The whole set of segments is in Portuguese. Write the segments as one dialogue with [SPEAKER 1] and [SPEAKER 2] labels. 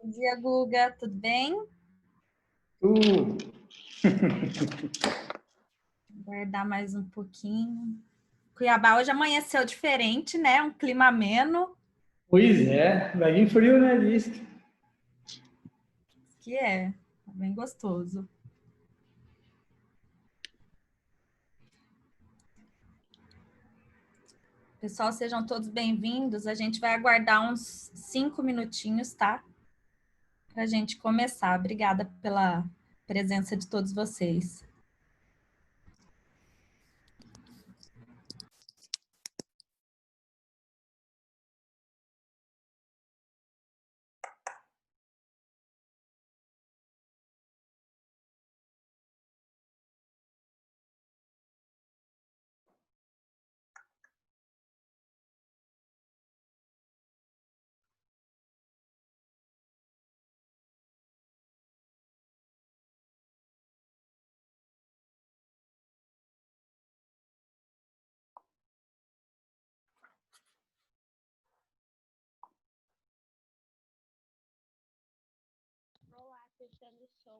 [SPEAKER 1] Bom dia, Guga, tudo bem?
[SPEAKER 2] Tudo.
[SPEAKER 1] Guardar mais um pouquinho. Cuiabá hoje amanheceu diferente, né? Um clima ameno,
[SPEAKER 2] Pois é, vai vir frio, né? Diz que.
[SPEAKER 1] que tá bem gostoso. Pessoal, sejam todos bem-vindos. A gente vai aguardar uns 5 minutinhos, tá? Para a gente começar. Obrigada pela presença de todos vocês.
[SPEAKER 3] Olá, testando o som.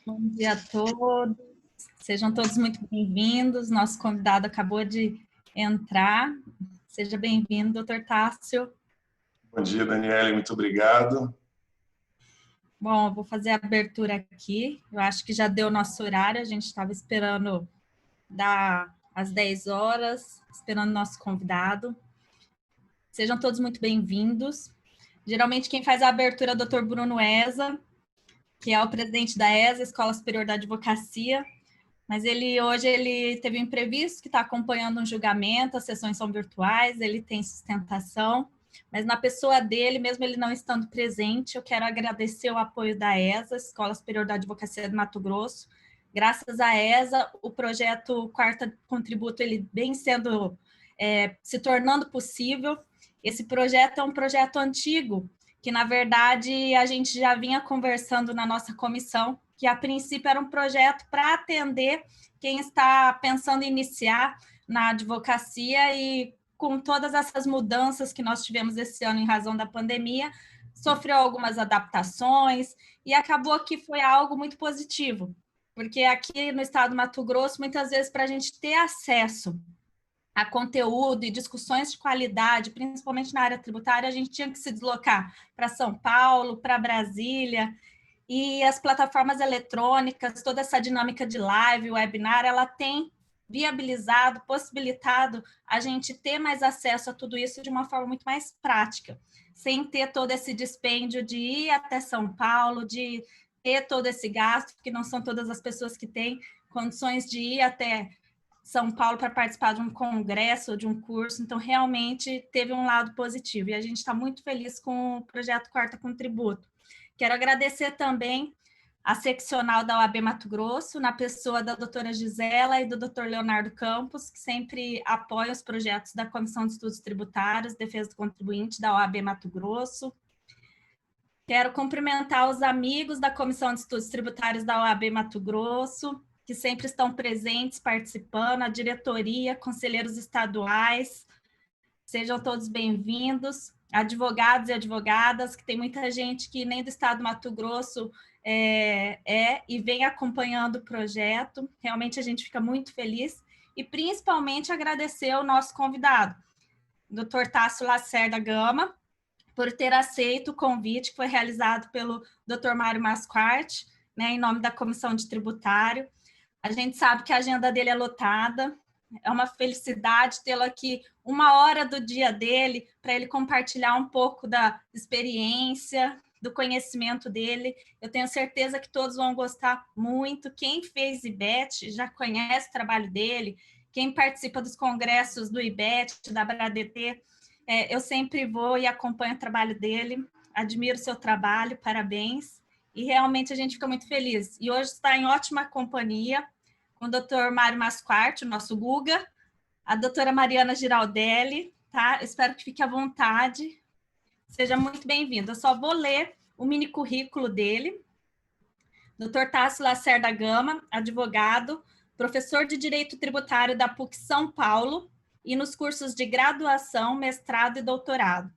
[SPEAKER 1] Bom dia a todos. Sejam todos muito bem-vindos. Nosso convidado acabou de entrar. Seja bem-vindo, doutor Tássio.
[SPEAKER 4] Bom dia, Daniele. Muito obrigado.
[SPEAKER 1] Bom, eu vou fazer a abertura aqui. Eu acho que já deu o nosso horário. A gente estava esperando dar às 10 horas, esperando o nosso convidado. Sejam todos muito bem-vindos. Geralmente quem faz a abertura é o doutor Bruno Eza, que é o presidente da ESA, Escola Superior da Advocacia, mas hoje ele teve um imprevisto que está acompanhando um julgamento, as sessões são virtuais, ele tem sustentação, mas na pessoa dele, mesmo ele não estando presente, eu quero agradecer o apoio da ESA, Escola Superior da Advocacia de Mato Grosso. Graças à ESA, o projeto Quarta Contributo ele vem se tornando possível. Esse projeto é um projeto antigo, que, na verdade, a gente já vinha conversando na nossa comissão, que, a princípio, era um projeto para atender quem está pensando em iniciar na advocacia e, com todas essas mudanças que nós tivemos esse ano em razão da pandemia, sofreu algumas adaptações e acabou que foi algo muito positivo, porque aqui no estado do Mato Grosso, muitas vezes, para a gente ter acesso a conteúdo e discussões de qualidade, principalmente na área tributária, a gente tinha que se deslocar para São Paulo, para Brasília, e as plataformas eletrônicas, toda essa dinâmica de live, webinar, ela tem viabilizado, possibilitado a gente ter mais acesso a tudo isso de uma forma muito mais prática, sem ter todo esse dispêndio de ir até São Paulo, de ter todo esse gasto, porque não são todas as pessoas que têm condições de ir até São Paulo para participar de um congresso ou de um curso, então realmente teve um lado positivo e a gente está muito feliz com o projeto Quarta Contributo. Quero agradecer também a seccional da OAB Mato Grosso, na pessoa da doutora Gisela e do doutor Leonardo Campos, que sempre apoiam os projetos da Comissão de Estudos Tributários, Defesa do Contribuinte da OAB Mato Grosso. Quero cumprimentar os amigos da Comissão de Estudos Tributários da OAB Mato Grosso, que sempre estão presentes, participando, a diretoria, conselheiros estaduais, sejam todos bem-vindos, advogados e advogadas, que tem muita gente que nem do estado do Mato Grosso e vem acompanhando o projeto, realmente a gente fica muito feliz, e principalmente agradecer ao nosso convidado, Dr. Tássio Lacerda Gama, por ter aceito o convite que foi realizado pelo Dr. Mário Masquart, né, em nome da Comissão de Tributário. A gente sabe que a agenda dele é lotada, é uma felicidade tê-lo aqui 1 hora do dia dele, para ele compartilhar um pouco da experiência, do conhecimento dele. Eu tenho certeza que todos vão gostar muito. Quem fez IBET já conhece o trabalho dele, quem participa dos congressos do IBET, da BRADT, eu sempre vou e acompanho o trabalho dele, admiro o seu trabalho, parabéns. E realmente a gente fica muito feliz. E hoje está em ótima companhia com o Dr. Mário Masquart, o nosso Guga, a doutora Mariana Giraldelli, tá? Eu espero que fique à vontade. Seja muito bem-vindo. Eu só vou ler o mini currículo dele. Dr. Tássio Lacerda Gama, advogado, professor de Direito Tributário da PUC São Paulo e nos cursos de graduação, mestrado e doutorado.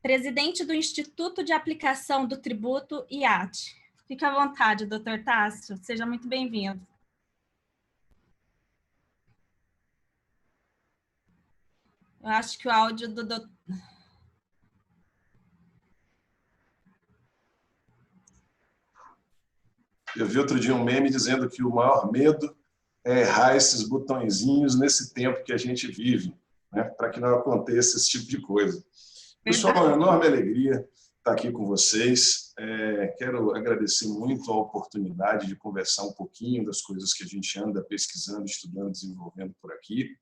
[SPEAKER 1] Presidente do Instituto de Aplicação do Tributo, IAT. Fique à vontade, doutor Tássio, seja muito bem-vindo. Eu acho que o áudio do doutor...
[SPEAKER 4] Eu vi outro dia um meme dizendo que o maior medo é errar esses botõezinhos nesse tempo que a gente vive, né, para que não aconteça esse tipo de coisa. Pessoal, é uma enorme alegria estar aqui com vocês. Quero agradecer muito a oportunidade de conversar um pouquinho das coisas que a gente anda pesquisando, estudando, desenvolvendo por aqui.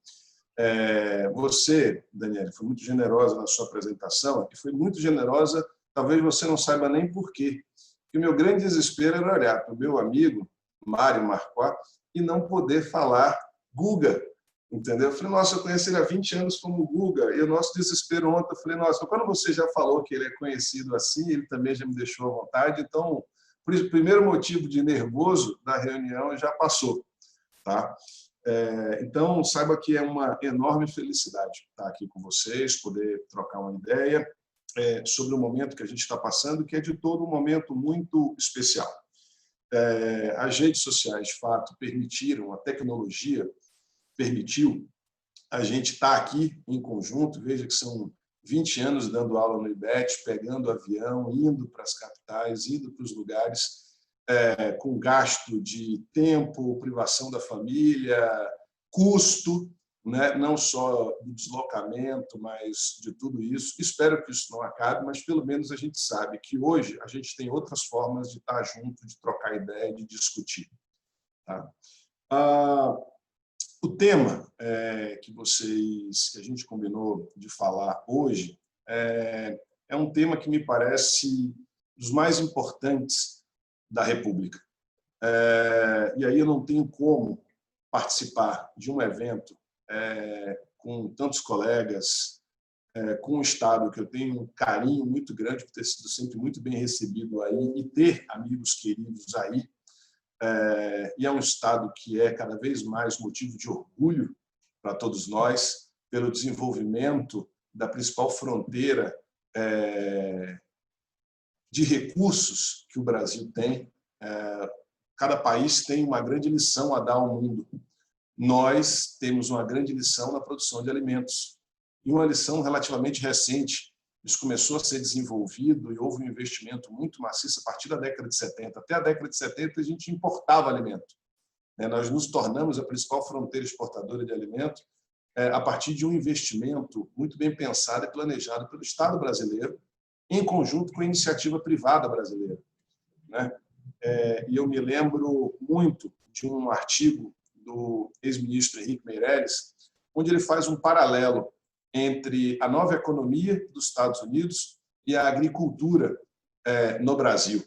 [SPEAKER 4] Você, Daniele, foi muito generosa na sua apresentação e foi muito generosa, talvez você não saiba nem por quê. Porque o meu grande desespero era olhar para o meu amigo, Mário Masquart, e não poder falar Guga. Entendeu? Eu falei, nossa, eu conheci ele há 20 anos como Guga, e o nosso desespero ontem, eu falei, nossa, quando você já falou que ele é conhecido assim, ele também já me deixou à vontade, então primeiro motivo de nervoso da reunião já passou. Tá? Então, saiba que é uma enorme felicidade estar aqui com vocês, poder trocar uma ideia sobre o momento que a gente está passando, que é de todo um momento muito especial. As redes sociais, de fato, permitiram, a tecnologia permitiu a gente estar aqui em conjunto. Veja que são 20 anos dando aula no IBET, pegando avião, indo para as capitais, indo para os lugares, com gasto de tempo, privação da família, custo, né? Não só do deslocamento, mas de tudo isso. Espero que isso não acabe, mas pelo menos a gente sabe que hoje a gente tem outras formas de estar junto, de trocar ideia, de discutir. Tá? O tema que a gente combinou de falar hoje é um tema que me parece dos mais importantes da República. E aí eu não tenho como participar de um evento com tantos colegas, com um Estado que eu tenho um carinho muito grande por ter sido sempre muito bem recebido aí e ter amigos queridos aí. E é um Estado que é cada vez mais motivo de orgulho para todos nós, pelo desenvolvimento da principal fronteira de recursos que o Brasil tem. Cada país tem uma grande lição a dar ao mundo. Nós temos uma grande lição na produção de alimentos. E uma lição relativamente recente. Isso começou a ser desenvolvido e houve um investimento muito maciço a partir da década de 70. Até a década de 70, a gente importava alimento. Nós nos tornamos a principal fronteira exportadora de alimento a partir de um investimento muito bem pensado e planejado pelo Estado brasileiro, em conjunto com a iniciativa privada brasileira. E eu me lembro muito de um artigo do ex-ministro Henrique Meirelles, onde ele faz um paralelo entre a nova economia dos Estados Unidos e a agricultura no Brasil.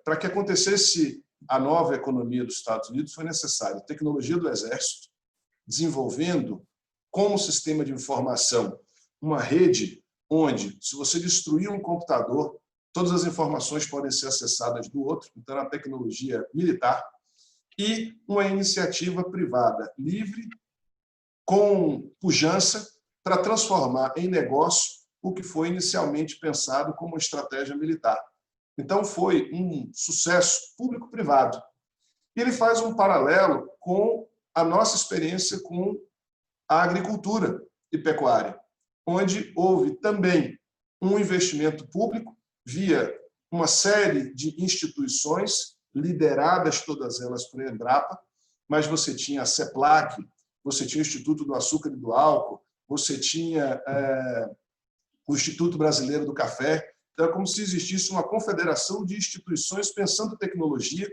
[SPEAKER 4] Para que acontecesse a nova economia dos Estados Unidos, foi necessário tecnologia do Exército, desenvolvendo como sistema de informação uma rede onde, se você destruir um computador, todas as informações podem ser acessadas do outro, então a tecnologia militar, e uma iniciativa privada livre, com pujança, para transformar em negócio o que foi inicialmente pensado como uma estratégia militar. Então, foi um sucesso público-privado. E ele faz um paralelo com a nossa experiência com a agricultura e pecuária, onde houve também um investimento público via uma série de instituições, lideradas todas elas por Embrapa, mas você tinha a CEPLAC, você tinha o Instituto do Açúcar e do Álcool, você tinha o Instituto Brasileiro do Café. Então, é como se existisse uma confederação de instituições pensando tecnologia.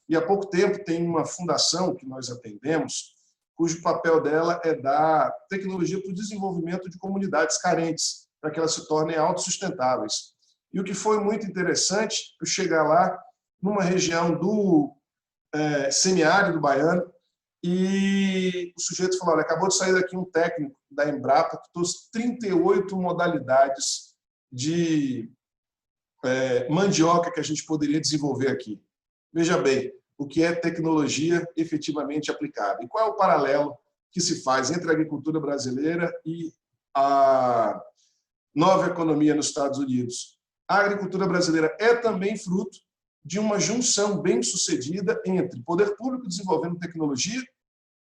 [SPEAKER 4] E há pouco tempo tem uma fundação que nós atendemos, cujo papel dela é dar tecnologia para o desenvolvimento de comunidades carentes, para que elas se tornem autossustentáveis. E o que foi muito interessante, eu chegar lá, numa região do semiárido baiano, e o sujeito falou, olha, acabou de sair daqui um técnico da Embrapa que trouxe 38 modalidades de mandioca que a gente poderia desenvolver aqui. Veja bem, o que é tecnologia efetivamente aplicada. E qual é o paralelo que se faz entre a agricultura brasileira e a nova economia nos Estados Unidos? A agricultura brasileira é também fruto de uma junção bem-sucedida entre poder público desenvolvendo tecnologia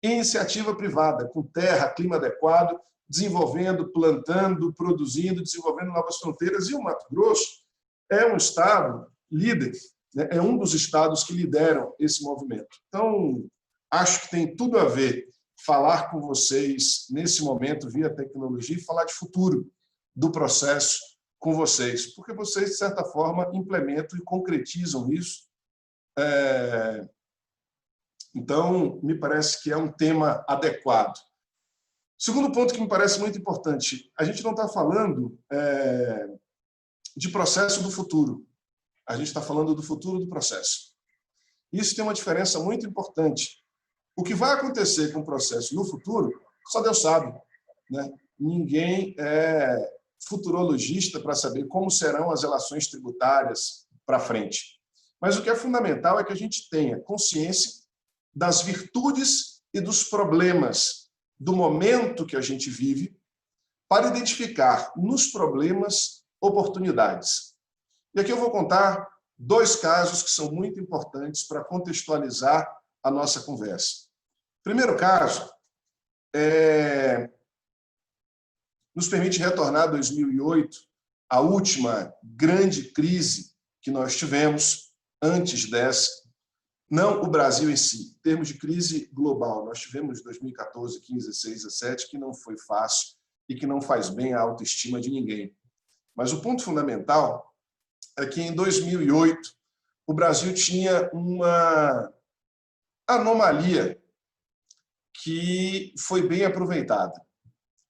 [SPEAKER 4] e iniciativa privada, com terra, clima adequado, desenvolvendo, plantando, produzindo, desenvolvendo novas fronteiras. E o Mato Grosso é um estado líder, né? É um dos estados que lideram esse movimento. Então, acho que tem tudo a ver falar com vocês nesse momento via tecnologia e falar de futuro do processo com vocês, porque vocês, de certa forma, implementam e concretizam isso. Então, me parece que é um tema adequado. Segundo ponto que me parece muito importante, a gente não está falando de processo do futuro, a gente está falando do futuro do processo. Isso tem uma diferença muito importante. O que vai acontecer com o processo no futuro, só Deus sabe, né? Ninguém é futurologista para saber como serão as relações tributárias para frente. Mas o que é fundamental é que a gente tenha consciência das virtudes e dos problemas do momento que a gente vive para identificar nos problemas oportunidades. E aqui eu vou contar 2 casos que são muito importantes para contextualizar a nossa conversa. O primeiro caso nos permite retornar a 2008, a última grande crise que nós tivemos antes dessa. Não o Brasil em si, em termos de crise global. Nós tivemos 2014, 15, 16, 17, que não foi fácil e que não faz bem à autoestima de ninguém. Mas o ponto fundamental é que em 2008 o Brasil tinha uma anomalia que foi bem aproveitada.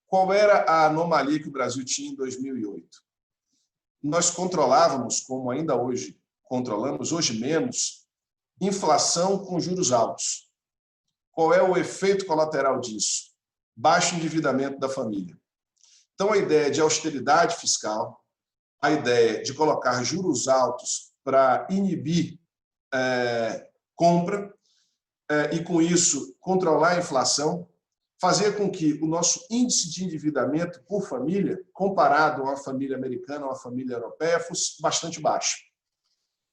[SPEAKER 4] Qual era a anomalia que o Brasil tinha em 2008? Nós controlávamos, como ainda hoje controlamos, hoje menos, inflação com juros altos. Qual é o efeito colateral disso? Baixo endividamento da família. Então, a ideia de austeridade fiscal, a ideia de colocar juros altos para inibir compra e, com isso, controlar a inflação, fazer com que o nosso índice de endividamento por família, comparado a uma família americana ou a uma família europeia, fosse bastante baixo.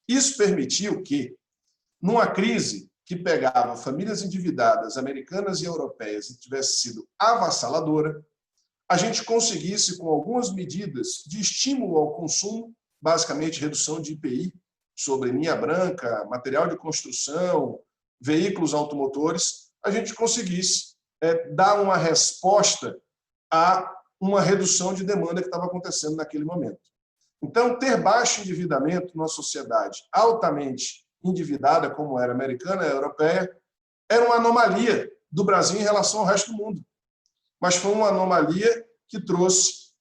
[SPEAKER 4] Isso permitiu que, numa crise que pegava famílias endividadas americanas e europeias e tivesse sido avassaladora, a gente conseguisse, com algumas medidas de estímulo ao consumo, basicamente redução de IPI sobre linha branca, material de construção, veículos automotores, a gente conseguisse dar uma resposta a uma redução de demanda que estava acontecendo naquele momento. Então, ter baixo endividamento numa sociedade altamente endividada, como era a americana e a europeia, era uma anomalia do Brasil em relação ao resto do mundo. Mas foi uma anomalia que trouxe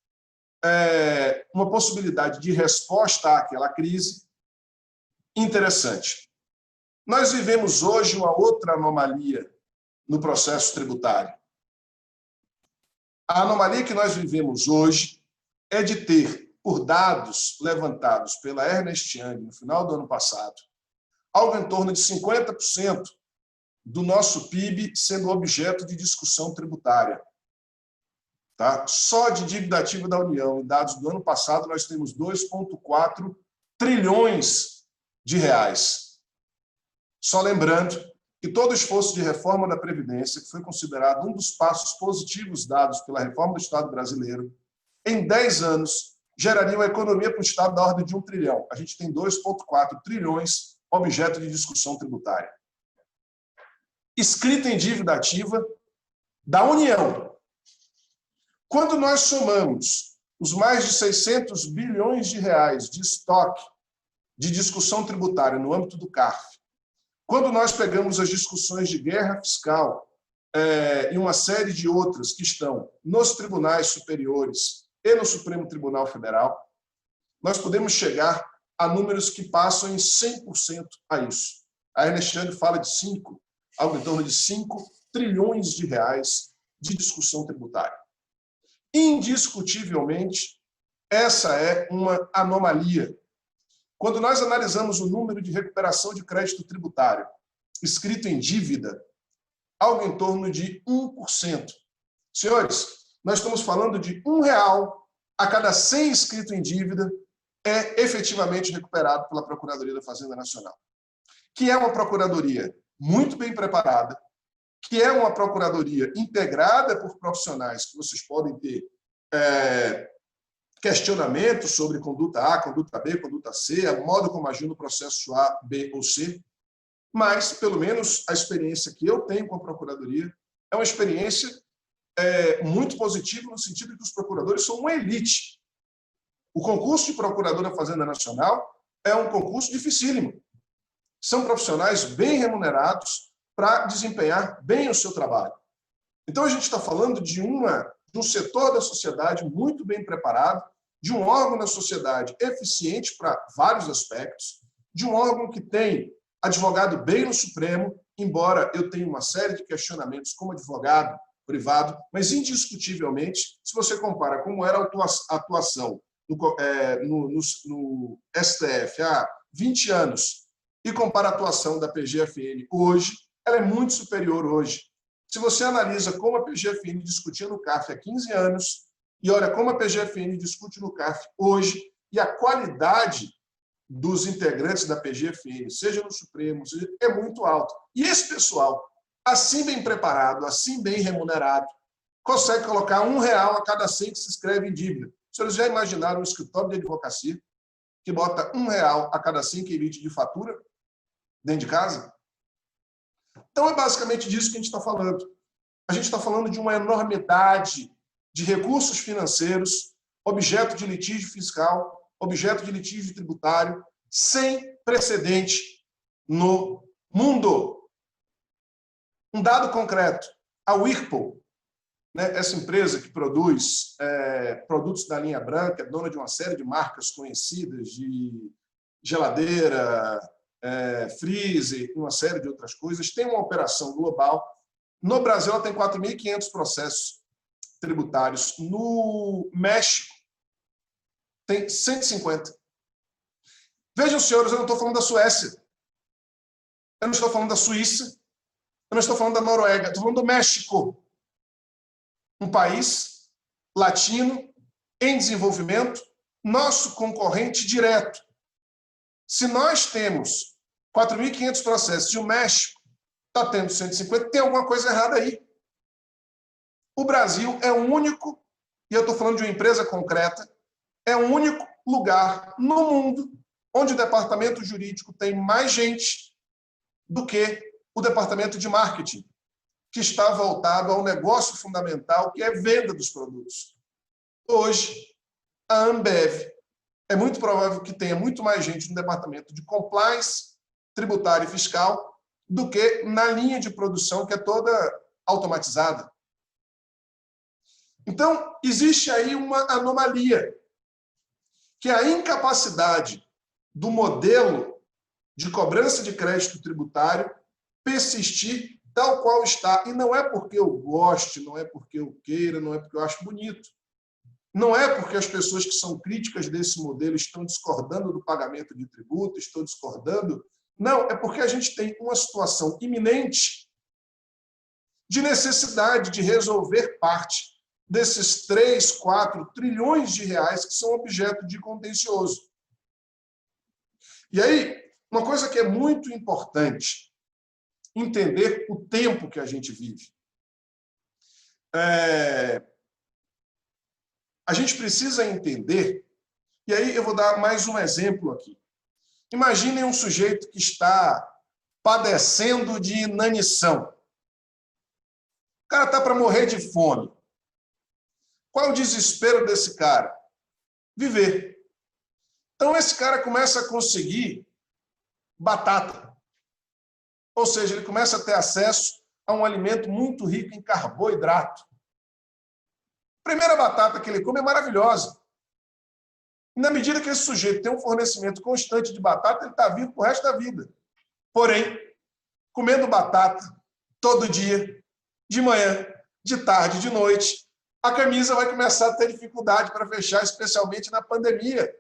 [SPEAKER 4] uma possibilidade de resposta àquela crise interessante. Nós vivemos hoje uma outra anomalia no processo tributário. A anomalia que nós vivemos hoje é de ter, por dados levantados pela Ernst Young no final do ano passado, algo em torno de 50% do nosso PIB sendo objeto de discussão tributária. Tá? Só de dívida ativa da União, em dados do ano passado, nós temos 2,4 trilhões de reais. Só lembrando que todo esforço de reforma da Previdência, que foi considerado um dos passos positivos dados pela reforma do Estado brasileiro, em 10 anos, geraria uma economia para o Estado da ordem de 1 trilhão. A gente tem 2,4 trilhões objeto de discussão tributária. Escrita em dívida ativa da União. Quando nós somamos os mais de 600 bilhões de reais de estoque de discussão tributária no âmbito do CARF, quando nós pegamos as discussões de guerra fiscal e uma série de outras que estão nos tribunais superiores e no Supremo Tribunal Federal, nós podemos chegar a números que passam em 100% a isso. A Ernst Young fala de algo em torno de 5 trilhões de reais de discussão tributária. Indiscutivelmente, essa é uma anomalia. Quando nós analisamos o número de recuperação de crédito tributário escrito em dívida, algo em torno de 1%. Senhores, nós estamos falando de R$1 a cada 100 escrito em dívida é efetivamente recuperado pela Procuradoria da Fazenda Nacional, que é uma procuradoria muito bem preparada, que é uma procuradoria integrada por profissionais que vocês podem ter questionamentos sobre conduta A, conduta B, conduta C, o modo como agiu no processo A, B ou C, mas, pelo menos, a experiência que eu tenho com a Procuradoria é uma experiência muito positiva no sentido de que os procuradores são uma elite. O concurso de procurador da Fazenda Nacional é um concurso dificílimo. São profissionais bem remunerados para desempenhar bem o seu trabalho. Então, a gente está falando de um setor da sociedade muito bem preparado, de um órgão da sociedade eficiente para vários aspectos, de um órgão que tem advogado bem no Supremo, embora eu tenha uma série de questionamentos como advogado privado, mas indiscutivelmente, se você compara como era a atuação no STF há 20 anos e compara a atuação da PGFN hoje, ela é muito superior hoje. Se você analisa como a PGFN discutia no CARF há 15 anos e olha como a PGFN discute no CARF hoje e a qualidade dos integrantes da PGFN, seja no Supremo, é muito alta. E esse pessoal, assim bem preparado, assim bem remunerado, consegue colocar R$1 a cada 100 que se inscreve em dívida. Os senhores já imaginaram um escritório de advocacia que bota R$1 a cada 100 que emite de fatura dentro de casa? Então, é basicamente disso que a gente está falando. A gente está falando de uma enormidade de recursos financeiros, objeto de litígio fiscal, objeto de litígio tributário, sem precedente no mundo. Um dado concreto, a Whirlpool, né, essa empresa que produz produtos da linha branca, dona de uma série de marcas conhecidas de geladeira, freezer, uma série de outras coisas, tem uma operação global. No Brasil, ela tem 4.500 processos tributários. No México, tem 150. Vejam, senhores, eu não estou falando da Suécia, eu não estou falando da Suíça, eu não estou falando da Noruega, estou falando do México. Um país latino, em desenvolvimento, nosso concorrente direto. Se nós temos 4.500 processos e o México está tendo 150, tem alguma coisa errada aí. O Brasil é o único, e eu estou falando de uma empresa concreta, é o único lugar no mundo onde o departamento jurídico tem mais gente do que o departamento de marketing, que está voltado ao negócio fundamental, que é a venda dos produtos. Hoje, a Ambev é muito provável que tenha muito mais gente no departamento de compliance, tributário e fiscal do que na linha de produção, que é toda automatizada. Então, existe aí uma anomalia, que é a incapacidade do modelo de cobrança de crédito tributário persistir tal qual está. E não é porque eu goste, não é porque eu queira, não é porque eu acho bonito. Não é porque as pessoas que são críticas desse modelo estão discordando do pagamento de tributo, estão discordando. Não, é porque a gente tem uma situação iminente de necessidade de resolver parte desses 3, 4 trilhões de reais que são objeto de contencioso. E aí, uma coisa que é muito importante, entender o tempo que a gente vive. A gente precisa entender, e aí eu vou dar mais um exemplo aqui. Imaginem um sujeito que está padecendo de inanição. O cara está para morrer de fome. Qual é o desespero desse cara? Viver. Então, esse cara começa a conseguir batata. Ou seja, ele começa a ter acesso a um alimento muito rico em carboidrato. A primeira batata que ele come é maravilhosa. E na medida que esse sujeito tem um fornecimento constante de batata, ele está vivo para o resto da vida. Porém, comendo batata todo dia, de manhã, de tarde, de noite, a camisa vai começar a ter dificuldade para fechar, especialmente na pandemia.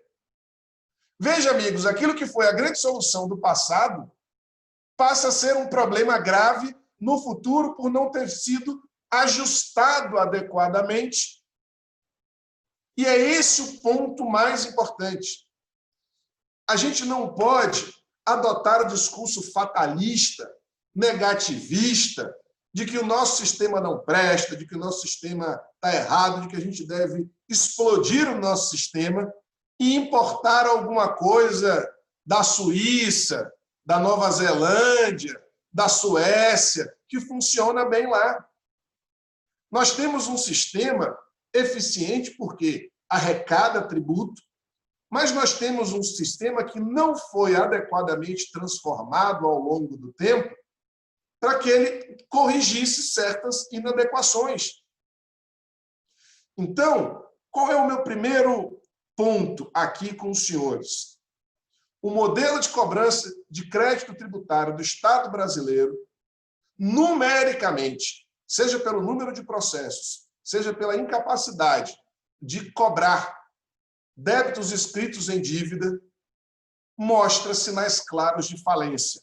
[SPEAKER 4] Veja, amigos, aquilo que foi a grande solução do passado passa a ser um problema grave no futuro por não ter sido ajustado adequadamente. E é esse o ponto mais importante. A gente não pode adotar o discurso fatalista, negativista, de que o nosso sistema não presta, de que o nosso sistema está errado, de que a gente deve explodir o nosso sistema e importar alguma coisa da Suíça, da Nova Zelândia, da Suécia, que funciona bem lá. Nós temos um sistema eficiente porque arrecada tributo, mas nós temos um sistema que não foi adequadamente transformado ao longo do tempo para que ele corrigisse certas inadequações. Então, qual é o meu primeiro ponto aqui com os senhores? O modelo de cobrança de crédito tributário do Estado brasileiro, numericamente, seja pelo número de processos, seja pela incapacidade de cobrar débitos escritos em dívida, mostra sinais claros de falência.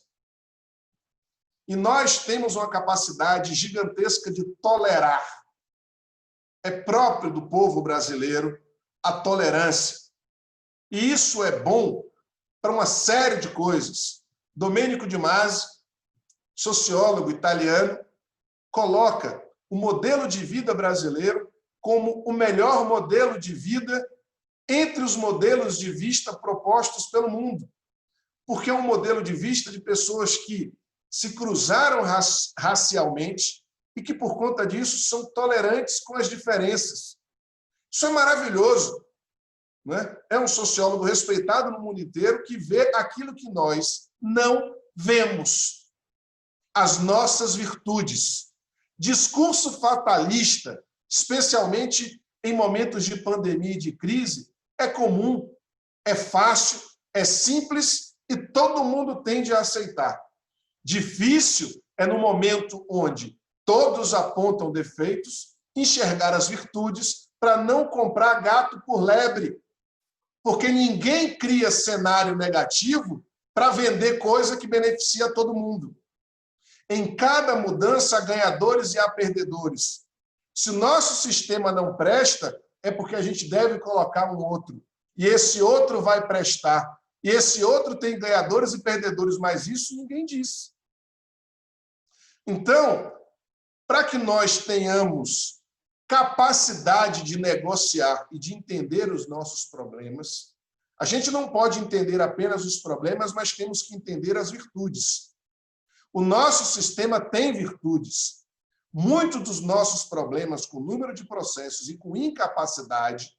[SPEAKER 4] E nós temos uma capacidade gigantesca de tolerar. É próprio do povo brasileiro a tolerância. E isso é bom para uma série de coisas. Domenico de Masi, sociólogo italiano, coloca o modelo de vida brasileiro como o melhor modelo de vida entre os modelos de vista propostos pelo mundo. Porque é um modelo de vista de pessoas que se cruzaram racialmente e que, por conta disso, são tolerantes com as diferenças. Isso é maravilhoso. Não é? É um sociólogo respeitado no mundo inteiro que vê aquilo que nós não vemos. As nossas virtudes. Discurso fatalista, especialmente em momentos de pandemia e de crise, é comum, é fácil, é simples e todo mundo tende a aceitar. Difícil é no momento onde todos apontam defeitos, enxergar as virtudes para não comprar gato por lebre. Porque ninguém cria cenário negativo para vender coisa que beneficia todo mundo. Em cada mudança, há ganhadores e há perdedores. Se o nosso sistema não presta, é porque a gente deve colocar um outro. E esse outro vai prestar. E esse outro tem ganhadores e perdedores, mas isso ninguém diz. Então, para que nós tenhamos capacidade de negociar e de entender os nossos problemas, a gente não pode entender apenas os problemas, mas temos que entender as virtudes. O nosso sistema tem virtudes. Muitos dos nossos problemas com número de processos e com incapacidade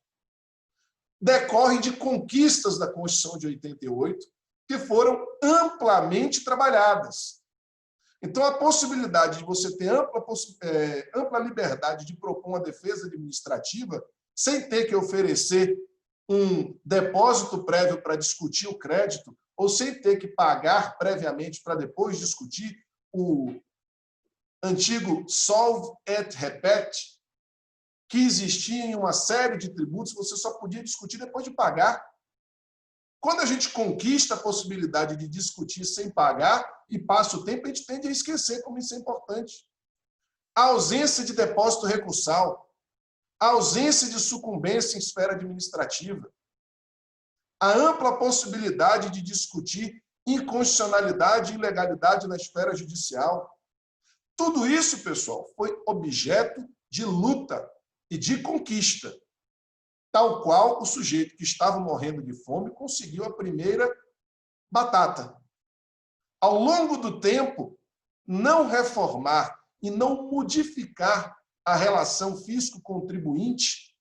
[SPEAKER 4] decorrem de conquistas da Constituição de 88 que foram amplamente trabalhadas. Então, a possibilidade de você ter ampla liberdade de propor uma defesa administrativa sem ter que oferecer um depósito prévio para discutir o crédito ou sem ter que pagar previamente para depois discutir o antigo solve et repete, que existia em uma série de tributos, você só podia discutir depois de pagar. Quando a gente conquista a possibilidade de discutir sem pagar e passa o tempo, a gente tende a esquecer como isso é importante. A ausência de depósito recursal, a ausência de sucumbência em esfera administrativa, a ampla possibilidade de discutir inconstitucionalidade e ilegalidade na esfera judicial. Tudo isso, pessoal, foi objeto de luta e de conquista, tal qual o sujeito que estava morrendo de fome conseguiu a primeira batata. Ao longo do tempo, não reformar e não modificar a relação fisco-contribuinte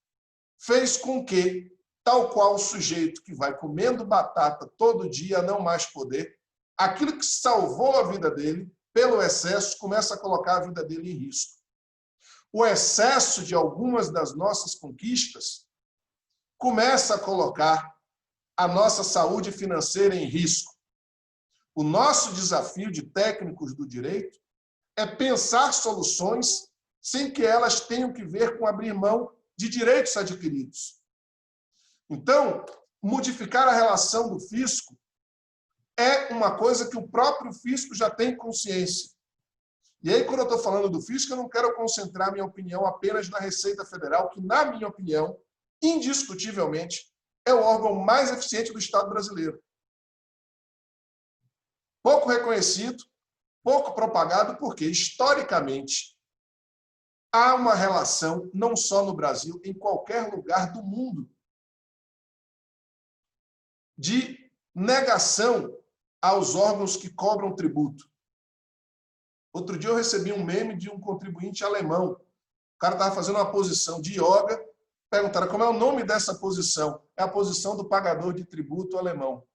[SPEAKER 4] fez com que, tal qual o sujeito que vai comendo batata todo dia, não mais poder, aquilo que salvou a vida dele, pelo excesso, começa a colocar a vida dele em risco. O excesso de algumas das nossas conquistas começa a colocar a nossa saúde financeira em risco. O nosso desafio de técnicos do direito é pensar soluções sem que elas tenham que ver com abrir mão de direitos adquiridos. Então, modificar a relação do fisco é uma coisa que o próprio fisco já tem consciência. E aí, quando eu estou falando do fisco, eu não quero concentrar minha opinião apenas na Receita Federal, que, na minha opinião, indiscutivelmente, é o órgão mais eficiente do Estado brasileiro. Pouco reconhecido, pouco propagado, porque, historicamente, há uma relação, não só no Brasil, em qualquer lugar do mundo, de negação aos órgãos que cobram tributo. Outro dia eu recebi um meme de um contribuinte alemão. O cara estava fazendo uma posição de yoga, perguntaram como é o nome dessa posição. É a posição do pagador de tributo alemão.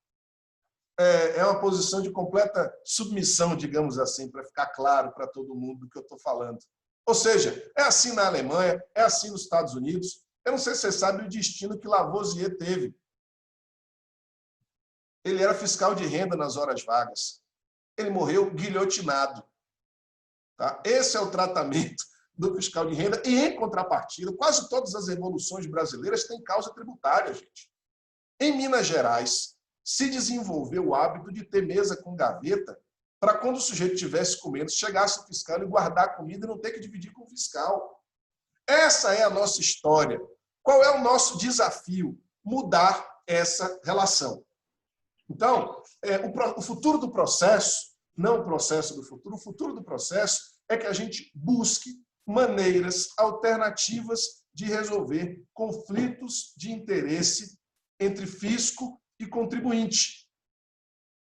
[SPEAKER 4] É uma posição de completa submissão, digamos assim, para ficar claro para todo mundo do que eu estou falando. Ou seja, é assim na Alemanha, é assim nos Estados Unidos. Eu não sei se você sabe o destino que Lavoisier teve. Ele era fiscal de renda nas horas vagas. Ele morreu guilhotinado. Tá? Esse é o tratamento do fiscal de renda. E, em contrapartida, quase todas as revoluções brasileiras têm causa tributária, gente. Em Minas Gerais, se desenvolveu o hábito de ter mesa com gaveta para quando o sujeito estivesse comendo, chegasse o fiscal e guardar a comida e não ter que dividir com o fiscal. Essa é a nossa história. Qual é o nosso desafio? Mudar essa relação. Então, o futuro do processo, não o processo do futuro, o futuro do processo é que a gente busque maneiras alternativas de resolver conflitos de interesse entre fisco e contribuinte.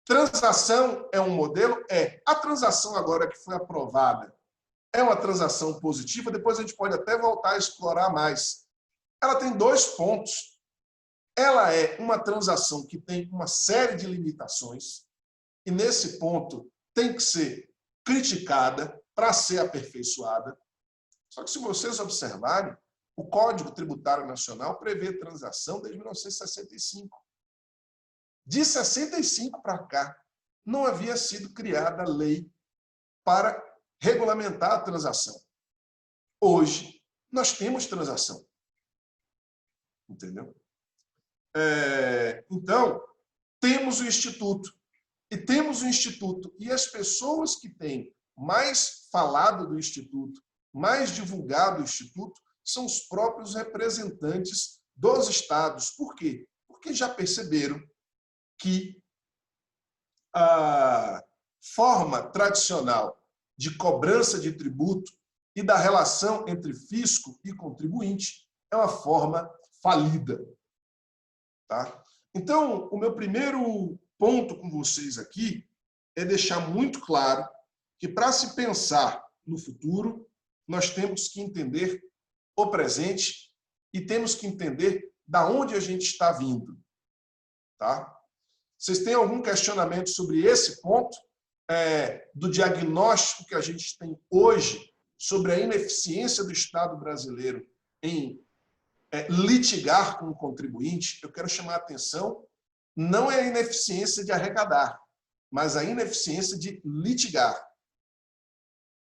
[SPEAKER 4] Transação é um modelo? É. A transação agora que foi aprovada é uma transação positiva, depois a gente pode até voltar a explorar mais. Ela tem 2 pontos. Ela é uma transação que tem uma série de limitações e, nesse ponto, tem que ser criticada para ser aperfeiçoada. Só que, se vocês observarem, o Código Tributário Nacional prevê transação desde 1965. De 65 para cá, não havia sido criada lei para regulamentar a transação. Hoje, nós temos transação. Entendeu? Então, temos o Instituto. E temos o Instituto. E as pessoas que têm mais falado do Instituto, mais divulgado o Instituto, são os próprios representantes dos estados. Por quê? Porque já perceberam que a forma tradicional de cobrança de tributo e da relação entre fisco e contribuinte é uma forma falida. Tá? Então, o meu primeiro ponto com vocês aqui é deixar muito claro que, para se pensar no futuro, nós temos que entender o presente e temos que entender da onde a gente está vindo. Tá? Vocês têm algum questionamento sobre esse ponto do diagnóstico que a gente tem hoje sobre a ineficiência do Estado brasileiro em litigar com o contribuinte? Eu quero chamar a atenção, não é a ineficiência de arrecadar, mas a ineficiência de litigar.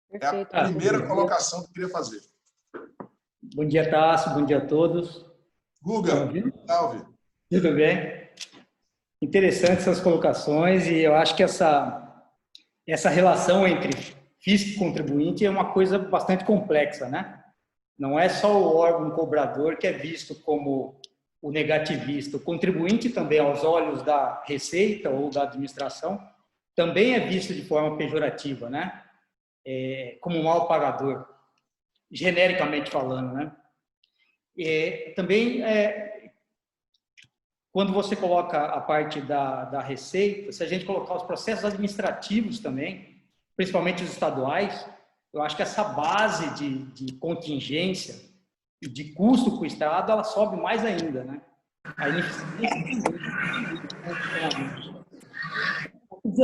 [SPEAKER 5] Perfeito.
[SPEAKER 4] É a primeira colocação que eu queria fazer.
[SPEAKER 2] Bom dia, Tasso. Bom dia a todos.
[SPEAKER 4] Guga, salve.
[SPEAKER 2] Tudo bem? Interessante essas colocações e eu acho que essa relação entre fisco e contribuinte é uma coisa bastante complexa, né? Não é só o órgão cobrador que é visto como o negativista. O contribuinte também, aos olhos da Receita ou da administração, também é visto de forma pejorativa, né? Como mal pagador, genericamente falando, né? Também, quando você coloca a parte da Receita, se a gente colocar os processos administrativos também, principalmente os estaduais, eu acho que essa base de contingência e de custo para o Estado, ela sobe mais ainda, né? A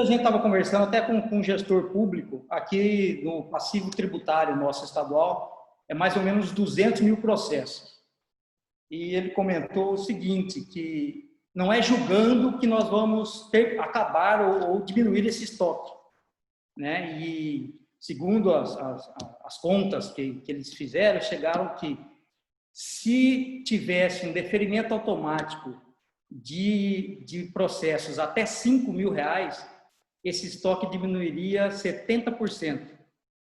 [SPEAKER 2] a gente estava conversando até com um gestor público, aqui no passivo tributário nosso estadual, é mais ou menos 200 mil processos. E ele comentou o seguinte, que não é julgando que nós vamos acabar ou diminuir esse estoque, né? E segundo as contas que eles fizeram, chegaram que se tivesse um deferimento automático de processos até R$5.000, esse estoque diminuiria 70%,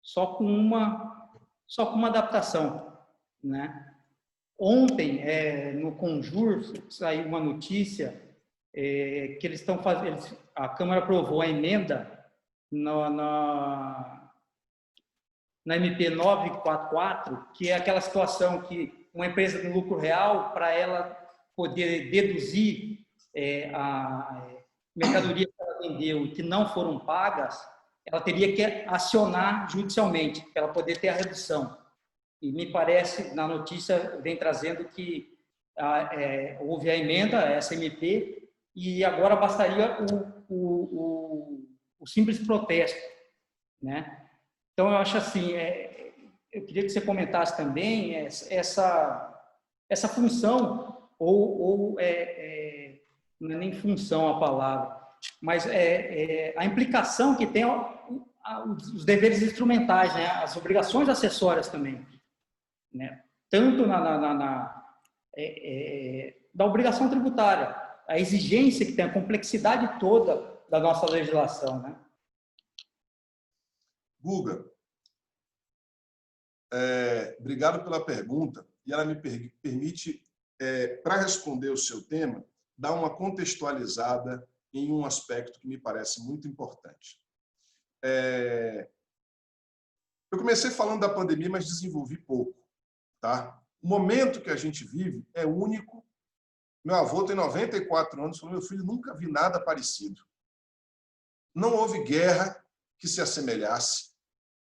[SPEAKER 2] só com uma adaptação, né? Ontem, no Conjur, saiu uma notícia que eles estão fazendo, a Câmara aprovou a emenda na MP 944, que é aquela situação que uma empresa de lucro real, para ela poder deduzir a mercadoria que ela vendeu e que não foram pagas, ela teria que acionar judicialmente para ela poder ter a redução. E me parece, na notícia, vem trazendo que houve a emenda, essa MP, e agora bastaria o simples protesto, né? Então, eu acho assim, eu queria que você comentasse também essa função, não é nem função a palavra, mas a implicação que tem os deveres instrumentais, né? As obrigações acessórias também, né? Tanto da obrigação tributária, a exigência que tem, a complexidade toda da nossa legislação, né?
[SPEAKER 4] Guga, obrigado pela pergunta, e ela me permite, para responder o seu tema, dar uma contextualizada em um aspecto que me parece muito importante. Eu comecei falando da pandemia, mas desenvolvi pouco, tá? O momento que a gente vive é único. Meu avô tem 94 anos, falou: meu filho, nunca vi nada parecido. Não houve guerra que se assemelhasse,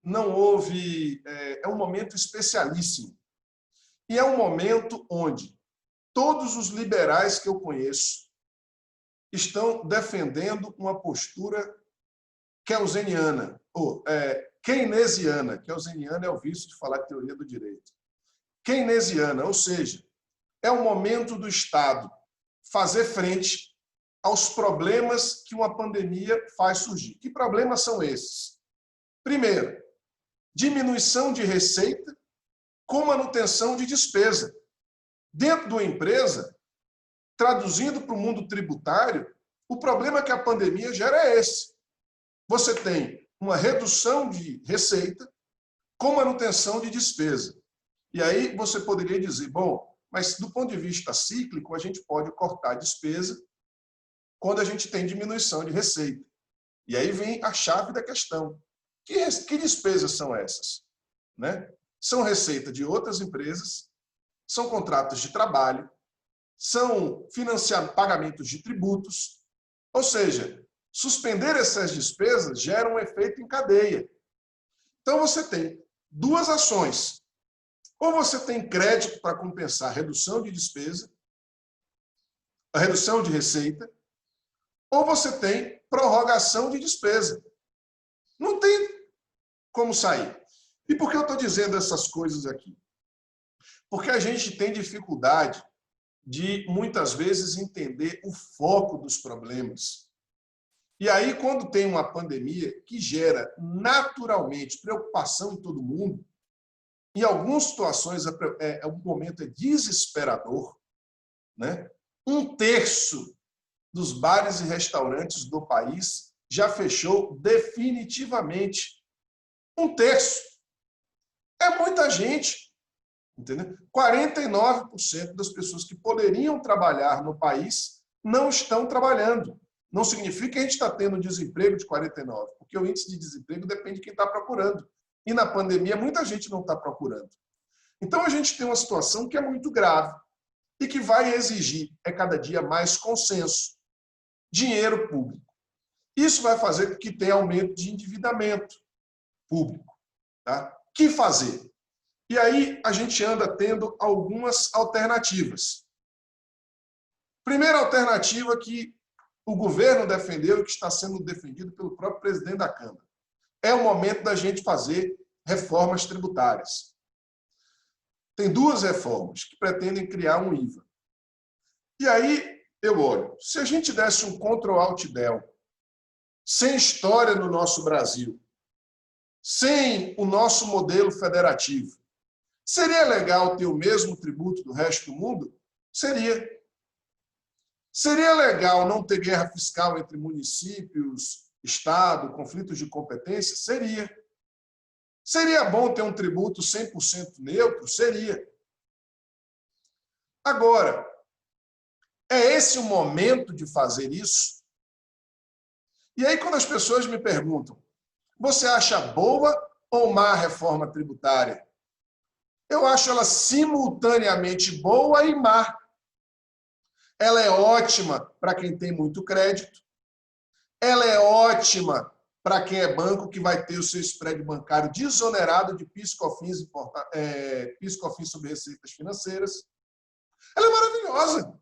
[SPEAKER 4] não houve... É um momento especialíssimo. E é um momento onde todos os liberais que eu conheço estão defendendo uma postura keynesiana, ou keynesiana. Keynesiana é o vício de falar teoria do direito. Keynesiana, ou seja, é o momento do Estado fazer frente aos problemas que uma pandemia faz surgir. Que problemas são esses? Primeiro, diminuição de receita com manutenção de despesa. Dentro de uma empresa, traduzindo para o mundo tributário, o problema que a pandemia gera é esse. Você tem uma redução de receita com manutenção de despesa. E aí você poderia dizer, bom, mas do ponto de vista cíclico, a gente pode cortar a despesa quando a gente tem diminuição de receita. E aí vem a chave da questão. Que despesas são essas? Né? São receita de outras empresas, são contratos de trabalho, são pagamentos de tributos. Ou seja, suspender essas despesas gera um efeito em cadeia. Então, você tem duas ações. Ou você tem crédito para compensar a redução de despesa, a redução de receita, ou você tem prorrogação de despesa. Não tem como sair. E por que eu estou dizendo essas coisas aqui? Porque a gente tem dificuldade de, muitas vezes, entender o foco dos problemas. E aí, quando tem uma pandemia que gera naturalmente preocupação em todo mundo, em algumas situações o momento é desesperador, né? 1/3 dos bares e restaurantes do país já fechou definitivamente. 1/3. É muita gente. Entendeu? 49% das pessoas que poderiam trabalhar no país não estão trabalhando. Não significa que a gente está tendo desemprego de 49%, porque o índice de desemprego depende de quem está procurando. E na pandemia, muita gente não está procurando. Então, a gente tem uma situação que é muito grave e que vai exigir, cada dia mais consenso, dinheiro público. Isso vai fazer com que tenha aumento de endividamento público. Tá? O que fazer? E aí, a gente anda tendo algumas alternativas. Primeira alternativa que o governo defendeu e que está sendo defendido pelo próprio presidente da Câmara. É o momento da gente fazer reformas tributárias. Tem duas reformas que pretendem criar um IVA. E aí, eu olho, se a gente desse um Ctrl-Alt-Del, sem história no nosso Brasil, sem o nosso modelo federativo, seria legal ter o mesmo tributo do resto do mundo? Seria. Seria legal não ter guerra fiscal entre municípios, Estado, conflitos de competência? Seria. Seria bom ter um tributo 100% neutro? Seria. Agora, é esse o momento de fazer isso? E aí, quando as pessoas me perguntam, você acha boa ou má a reforma tributária? Eu acho ela simultaneamente boa e má. Ela é ótima para quem tem muito crédito. Ela é ótima para quem é banco, que vai ter o seu spread bancário desonerado de PIS/COFINS sobre receitas financeiras. Ela é maravilhosa.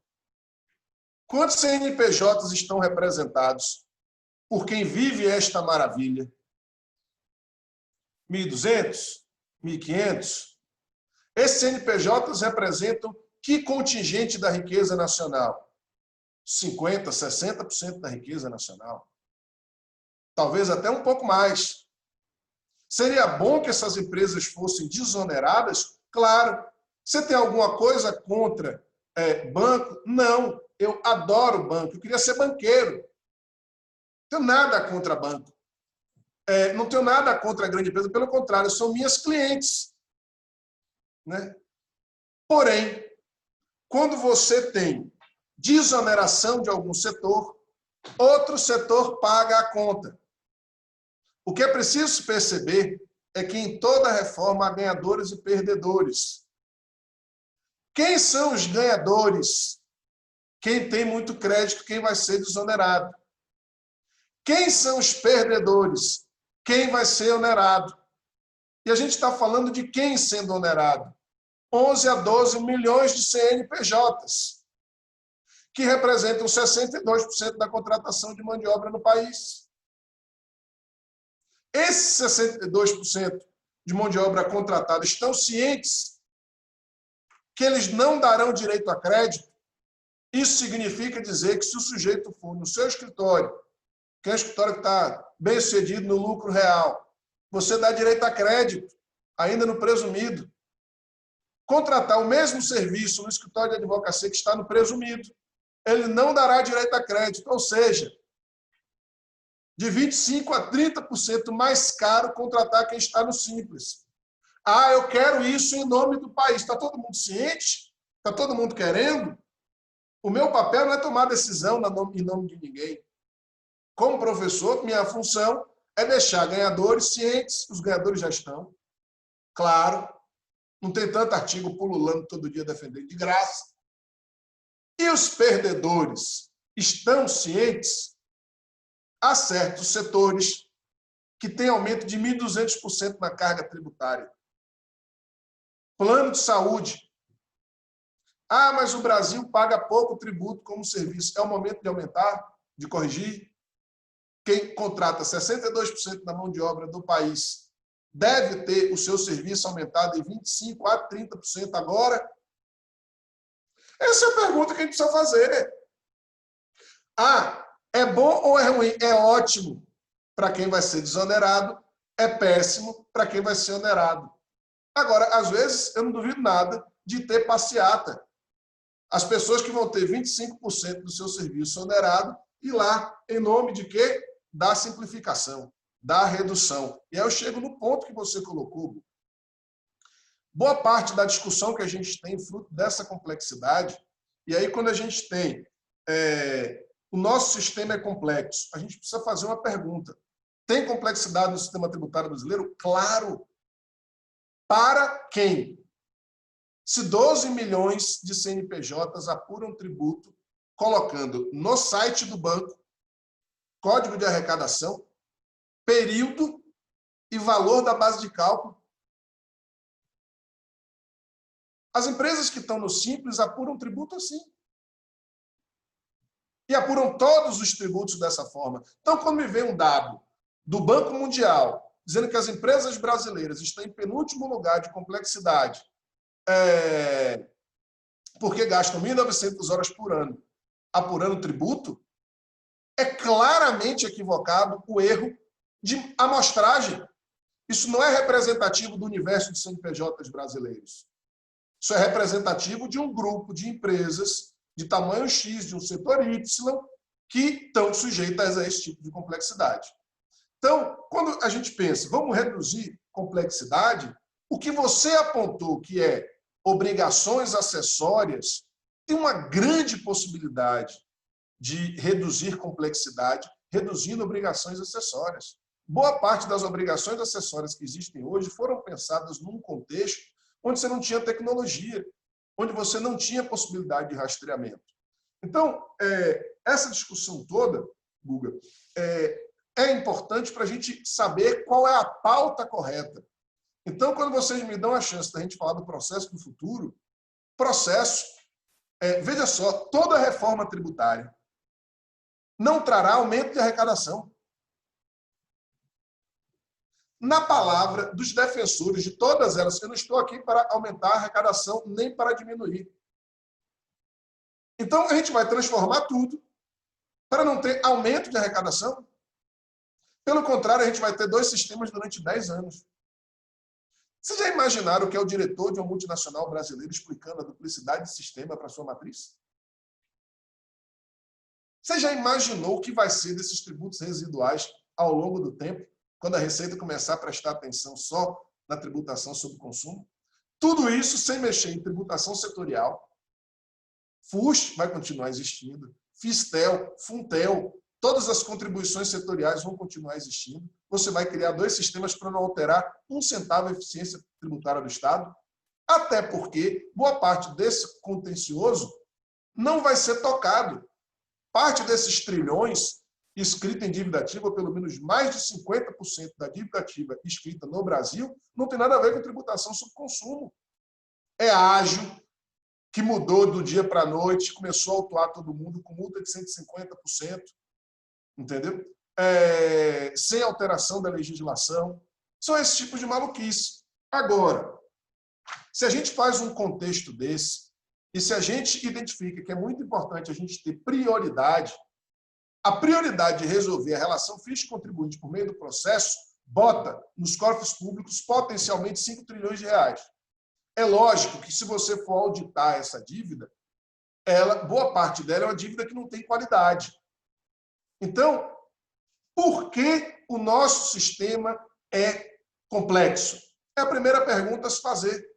[SPEAKER 4] Quantos CNPJs estão representados por quem vive esta maravilha? 1.200? 1.500? Esses CNPJs representam que contingente da riqueza nacional? 50%, 60% da riqueza nacional. Talvez até um pouco mais. Seria bom que essas empresas fossem desoneradas? Claro. Você tem alguma coisa contra banco? Não. eu adoro banco, eu queria ser banqueiro. Não tenho nada contra banco. Não tenho nada contra a grande empresa, pelo contrário, são minhas clientes. Né? Porém, quando você tem desoneração de algum setor, outro setor paga a conta. O que é preciso perceber é que em toda reforma há ganhadores e perdedores. Quem são os ganhadores? Quem tem muito crédito, quem vai ser desonerado. Quem são os perdedores? Quem vai ser onerado. E a gente está falando de quem sendo onerado? 11 a 12 milhões de CNPJs, que representam 62% da contratação de mão de obra no país. Esses 62% de mão de obra contratada estão cientes que eles não darão direito a crédito? Isso significa dizer que se o sujeito for no seu escritório, que é um escritório que está bem sucedido no lucro real, você dá direito a crédito, ainda no presumido. Contratar o mesmo serviço no escritório de advocacia que está no presumido, ele não dará direito a crédito, ou seja, de 25% a 30% mais caro contratar quem está no simples. Ah, eu quero isso em nome do país. Está todo mundo ciente? Está todo mundo querendo? O meu papel não é tomar decisão em nome de ninguém. Como professor, minha função é deixar ganhadores cientes. Os ganhadores já estão. Claro, não tem tanto artigo pululando todo dia defendendo de graça. E os perdedores estão cientes? Há certos setores que têm aumento de 1.200% na carga tributária. Plano de saúde. Ah, mas o Brasil paga pouco tributo como serviço. É o momento de aumentar, de corrigir? Quem contrata 62% da mão de obra do país deve ter o seu serviço aumentado em 25% a 30% agora? Essa é a pergunta que a gente precisa fazer. Ah, é bom ou é ruim? É ótimo para quem vai ser desonerado, é péssimo para quem vai ser onerado. Agora, às vezes, eu não duvido nada de ter passeata. As pessoas que vão ter 25% do seu serviço onerado e lá, em nome de quê? Da simplificação, da redução. E aí eu chego no ponto que você colocou. Boa parte da discussão que a gente tem fruto dessa complexidade, e aí quando a gente tem o nosso sistema é complexo, a gente precisa fazer uma pergunta. Tem complexidade no sistema tributário brasileiro? Claro. Para quem? Se 12 milhões de CNPJs apuram tributo, colocando no site do banco código de arrecadação, período e valor da base de cálculo. As empresas que estão no Simples apuram tributo assim. E apuram todos os tributos dessa forma. Então, quando me vem um dado do Banco Mundial dizendo que as empresas brasileiras estão em penúltimo lugar de complexidade, porque gastam 1.900 horas por ano apurando tributo, é claramente equivocado o erro de amostragem. Isso não é representativo do universo de CNPJs brasileiros. Isso é representativo de um grupo de empresas de tamanho X, de um setor Y, que estão sujeitas a esse tipo de complexidade. Então, quando a gente pensa, vamos reduzir complexidade, o que você apontou que é obrigações acessórias, tem uma grande possibilidade de reduzir complexidade, reduzindo obrigações acessórias. Boa parte das obrigações acessórias que existem hoje foram pensadas num contexto onde você não tinha tecnologia, onde você não tinha possibilidade de rastreamento. Então, essa discussão toda, Guga, é importante para a gente saber qual é a pauta correta. Então, quando vocês me dão a chance da gente falar do processo do futuro, veja só, toda reforma tributária não trará aumento de arrecadação. Na palavra dos defensores de todas elas, eu não estou aqui para aumentar a arrecadação nem para diminuir. Então, a gente vai transformar tudo para não ter aumento de arrecadação. Pelo contrário, a gente vai ter dois sistemas durante 10 anos. Vocês já imaginaram o que é o diretor de uma multinacional brasileira explicando a duplicidade de sistema para sua matriz? Você já imaginou o que vai ser desses tributos residuais ao longo do tempo, quando a Receita começar a prestar atenção só na tributação sobre o consumo? Tudo isso sem mexer em tributação setorial. FUS vai continuar existindo, FISTEL, FUNTEL, todas as contribuições setoriais vão continuar existindo. Você vai criar 2 sistemas para não alterar 1 centavo a eficiência tributária do Estado, até porque boa parte desse contencioso não vai ser tocado. Parte desses trilhões escrita em dívida ativa, ou pelo menos mais de 50% da dívida ativa escrita no Brasil, não tem nada a ver com tributação sobre consumo. É ágil, que mudou do dia para a noite, começou a autuar todo mundo com multa de 150%, entendeu? Sem alteração da legislação. São esses tipos de maluquice. Agora, se a gente faz um contexto desse, e se a gente identifica que é muito importante a gente ter prioridade, a prioridade de resolver a relação fisco-contribuinte por meio do processo bota nos cofres públicos potencialmente 5 trilhões de reais. É lógico que, se você for auditar essa dívida, boa parte dela é uma dívida que não tem qualidade. Então, por que o nosso sistema é complexo? É a primeira pergunta a se fazer.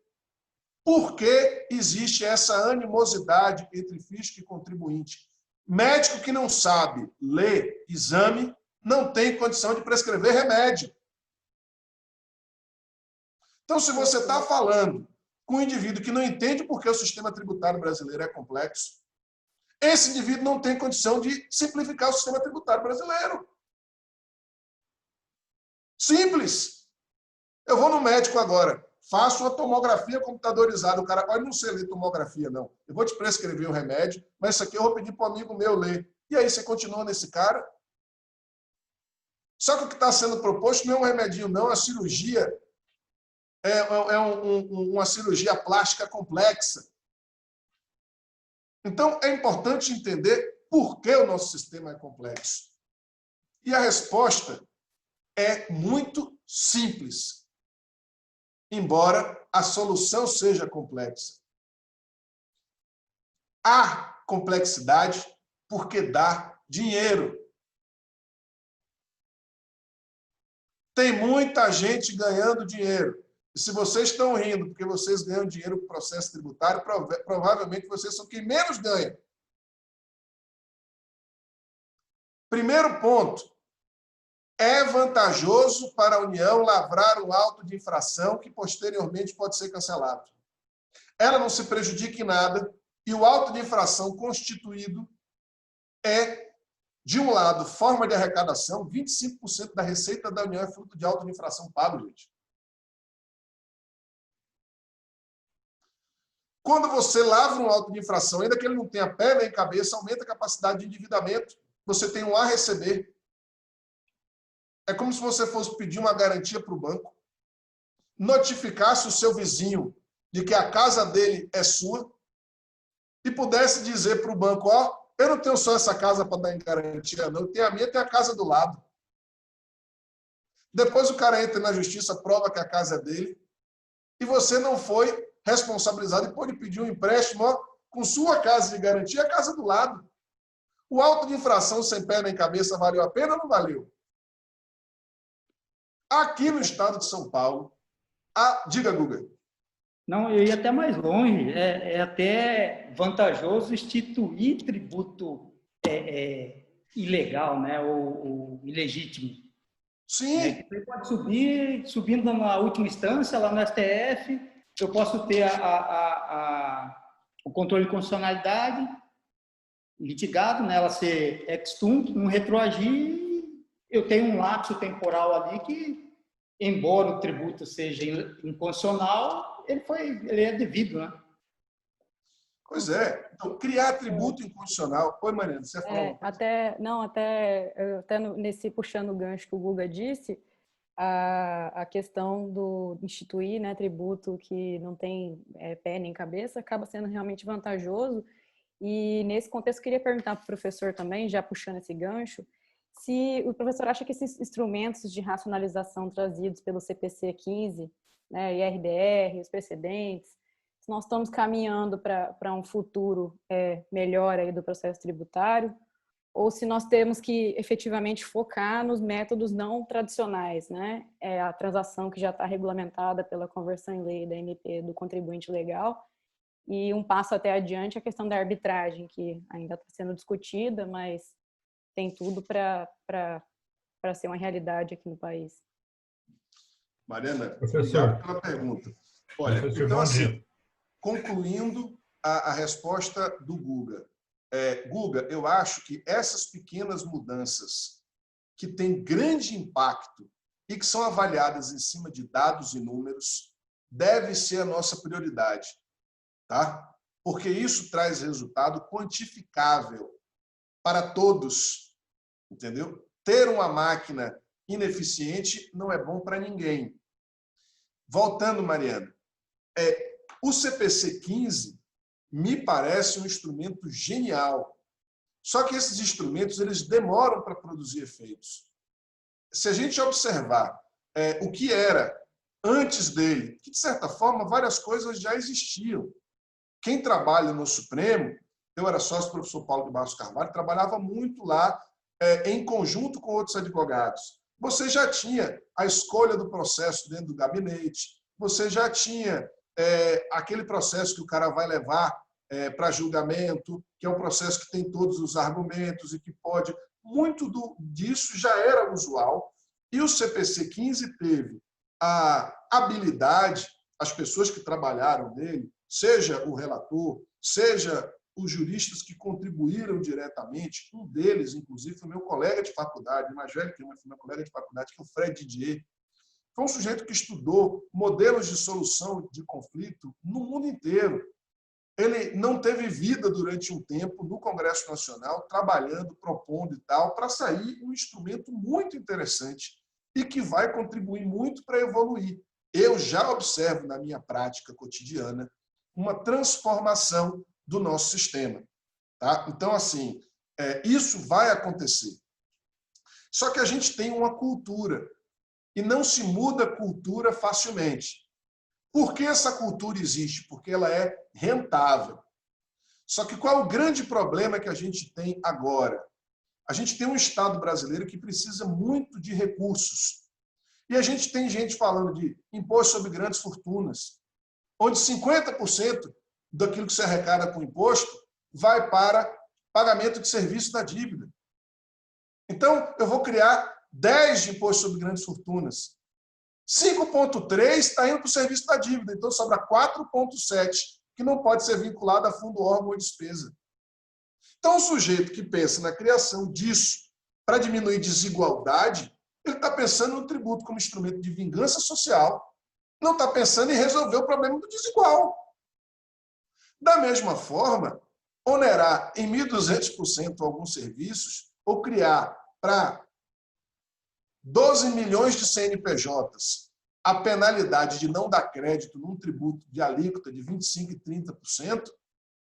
[SPEAKER 4] Por que existe essa animosidade entre fisco e contribuinte? Médico que não sabe ler exame não tem condição de prescrever remédio. Então, se você está falando com um indivíduo que não entende por que o sistema tributário brasileiro é complexo, esse indivíduo não tem condição de simplificar o sistema tributário brasileiro. Simples. Eu vou no médico agora, faço uma tomografia computadorizada. O cara pode não sei ler tomografia, não. Eu vou te prescrever o remédio, mas isso aqui eu vou pedir para um amigo meu ler. E aí você continua nesse cara? Só que o que está sendo proposto não é um remedinho, não, é uma cirurgia. Uma cirurgia plástica complexa. Então, é importante entender por que o nosso sistema é complexo. E a resposta é muito simples, embora a solução seja complexa. Há complexidade porque dá dinheiro. Tem muita gente ganhando dinheiro. E se vocês estão rindo porque vocês ganham dinheiro com o processo tributário, provavelmente vocês são quem menos ganha. Primeiro ponto. É vantajoso para a União lavrar um auto de infração que posteriormente pode ser cancelado. Ela não se prejudica em nada e o auto de infração constituído é, de um lado, forma de arrecadação, 25% da receita da União é fruto de auto de infração pago, gente. Quando você lavra um auto de infração, ainda que ele não tenha pé nem cabeça, aumenta a capacidade de endividamento. Você tem um a receber. É como se você fosse pedir uma garantia para o banco, notificasse o seu vizinho de que a casa dele é sua e pudesse dizer para o banco, ó, eu não tenho só essa casa para dar em garantia, não. Eu tenho a minha, tem a casa do lado. Depois o cara entra na justiça, prova que a casa é dele e você não foi responsabilizado e pode pedir um empréstimo com sua casa de garantia, a casa do lado. O auto de infração sem pé nem cabeça valeu a pena ou não valeu? Aqui no estado de São Paulo, diga, Guga.
[SPEAKER 2] Não, eu ia até mais longe. É até vantajoso instituir tributo ilegal, né, ou ilegítimo.
[SPEAKER 4] Sim.
[SPEAKER 2] Você pode subindo na última instância, lá no STF, eu posso ter o controle de constitucionalidade litigado, né, ela ser extunto, não retroagir, eu tenho um lapso temporal ali que, embora o tributo seja inconstitucional, ele é devido, né?
[SPEAKER 4] Pois é. Então, criar tributo inconstitucional. Oi, Mariana, você falou.
[SPEAKER 5] Até nesse puxando o gancho que o Guga disse, a questão do instituir, né, tributo que não tem pé nem cabeça acaba sendo realmente vantajoso. E nesse contexto eu queria perguntar para o professor também, já puxando esse gancho, se o professor acha que esses instrumentos de racionalização trazidos pelo CPC 15, né, IRDR, os precedentes, se nós estamos caminhando para um futuro melhor aí do processo tributário, ou se nós temos que efetivamente focar nos métodos não tradicionais, né? A transação que já está regulamentada pela conversão em lei da MP do contribuinte legal, e um passo até adiante a questão da arbitragem, que ainda está sendo discutida, mas tem tudo para ser uma realidade aqui no país.
[SPEAKER 4] Mariana,
[SPEAKER 6] Professor.
[SPEAKER 4] obrigado pela pergunta. Olha,
[SPEAKER 6] Professor,
[SPEAKER 4] então
[SPEAKER 6] bom
[SPEAKER 4] assim,
[SPEAKER 6] dia.
[SPEAKER 4] concluindo a resposta do Guga. Guga, eu acho que essas pequenas mudanças que têm grande impacto e que são avaliadas em cima de dados e números deve ser a nossa prioridade, tá? Porque isso traz resultado quantificável para todos, entendeu? Ter uma máquina ineficiente não é bom para ninguém. Voltando, Mariana, o CPC 15 me parece um instrumento genial. Só que esses instrumentos eles demoram para produzir efeitos. Se a gente observar o que era antes dele, que de certa forma várias coisas já existiam. Quem trabalha no Supremo, eu era sócio do professor Paulo de Barros Carvalho, trabalhava muito lá em conjunto com outros advogados. Você já tinha a escolha do processo dentro do gabinete, você já tinha aquele processo que o cara vai levar para julgamento, que é um processo que tem todos os argumentos e que pode... Muito disso já era usual, e o CPC 15 teve a habilidade, as pessoas que trabalharam nele, seja o relator, seja os juristas que contribuíram diretamente, um deles, inclusive, foi meu colega de faculdade, mais velho que eu, mas foi meu colega de faculdade, que é o Fred Didier. Foi um sujeito que estudou modelos de solução de conflito no mundo inteiro. Ele não teve vida durante um tempo no Congresso Nacional, trabalhando, propondo e tal, para sair um instrumento muito interessante e que vai contribuir muito para evoluir. Eu já observo na minha prática cotidiana uma transformação do nosso sistema. Tá? Então, assim, isso vai acontecer. Só que a gente tem uma cultura e não se muda a cultura facilmente. Por que essa cultura existe? Porque ela é rentável. Só que qual é o grande problema que a gente tem agora? A gente tem um Estado brasileiro que precisa muito de recursos. E a gente tem gente falando de imposto sobre grandes fortunas, onde 50% daquilo que se arrecada com imposto vai para pagamento de serviço da dívida. Então, eu vou criar 10 de imposto sobre grandes fortunas. 5,3 está indo para o serviço da dívida, então sobra 4,7, que não pode ser vinculado a fundo, órgão ou despesa. Então, o sujeito que pensa na criação disso para diminuir desigualdade, ele está pensando no tributo como instrumento de vingança social, não está pensando em resolver o problema do desigual. Da mesma forma, onerar em 1.200% alguns serviços ou criar para 12 milhões de CNPJs a penalidade de não dar crédito num tributo de alíquota de 25% e 30%,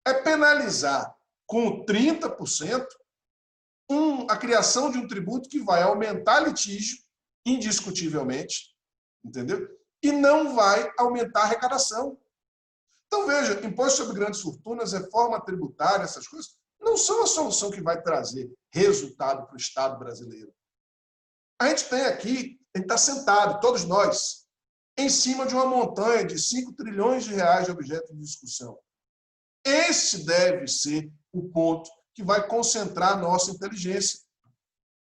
[SPEAKER 4] é penalizar com 30% a criação de um tributo que vai aumentar litígio, indiscutivelmente, entendeu? E não vai aumentar a arrecadação. Então, veja, imposto sobre grandes fortunas, reforma tributária, essas coisas, não são a solução que vai trazer resultado para o Estado brasileiro. A gente tem aqui, a gente está sentado, todos nós, em cima de uma montanha de 5 trilhões de reais de objeto de discussão. Esse deve ser o ponto que vai concentrar a nossa inteligência.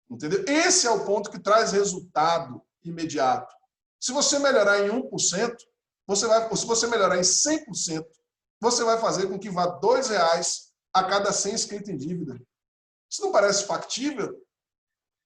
[SPEAKER 4] Entendeu? Esse é o ponto que traz resultado imediato. Se você melhorar em 1%, se você melhorar em 100%, você vai fazer com que vá R$2 a cada 100 inscritos em dívida. Isso não parece factível?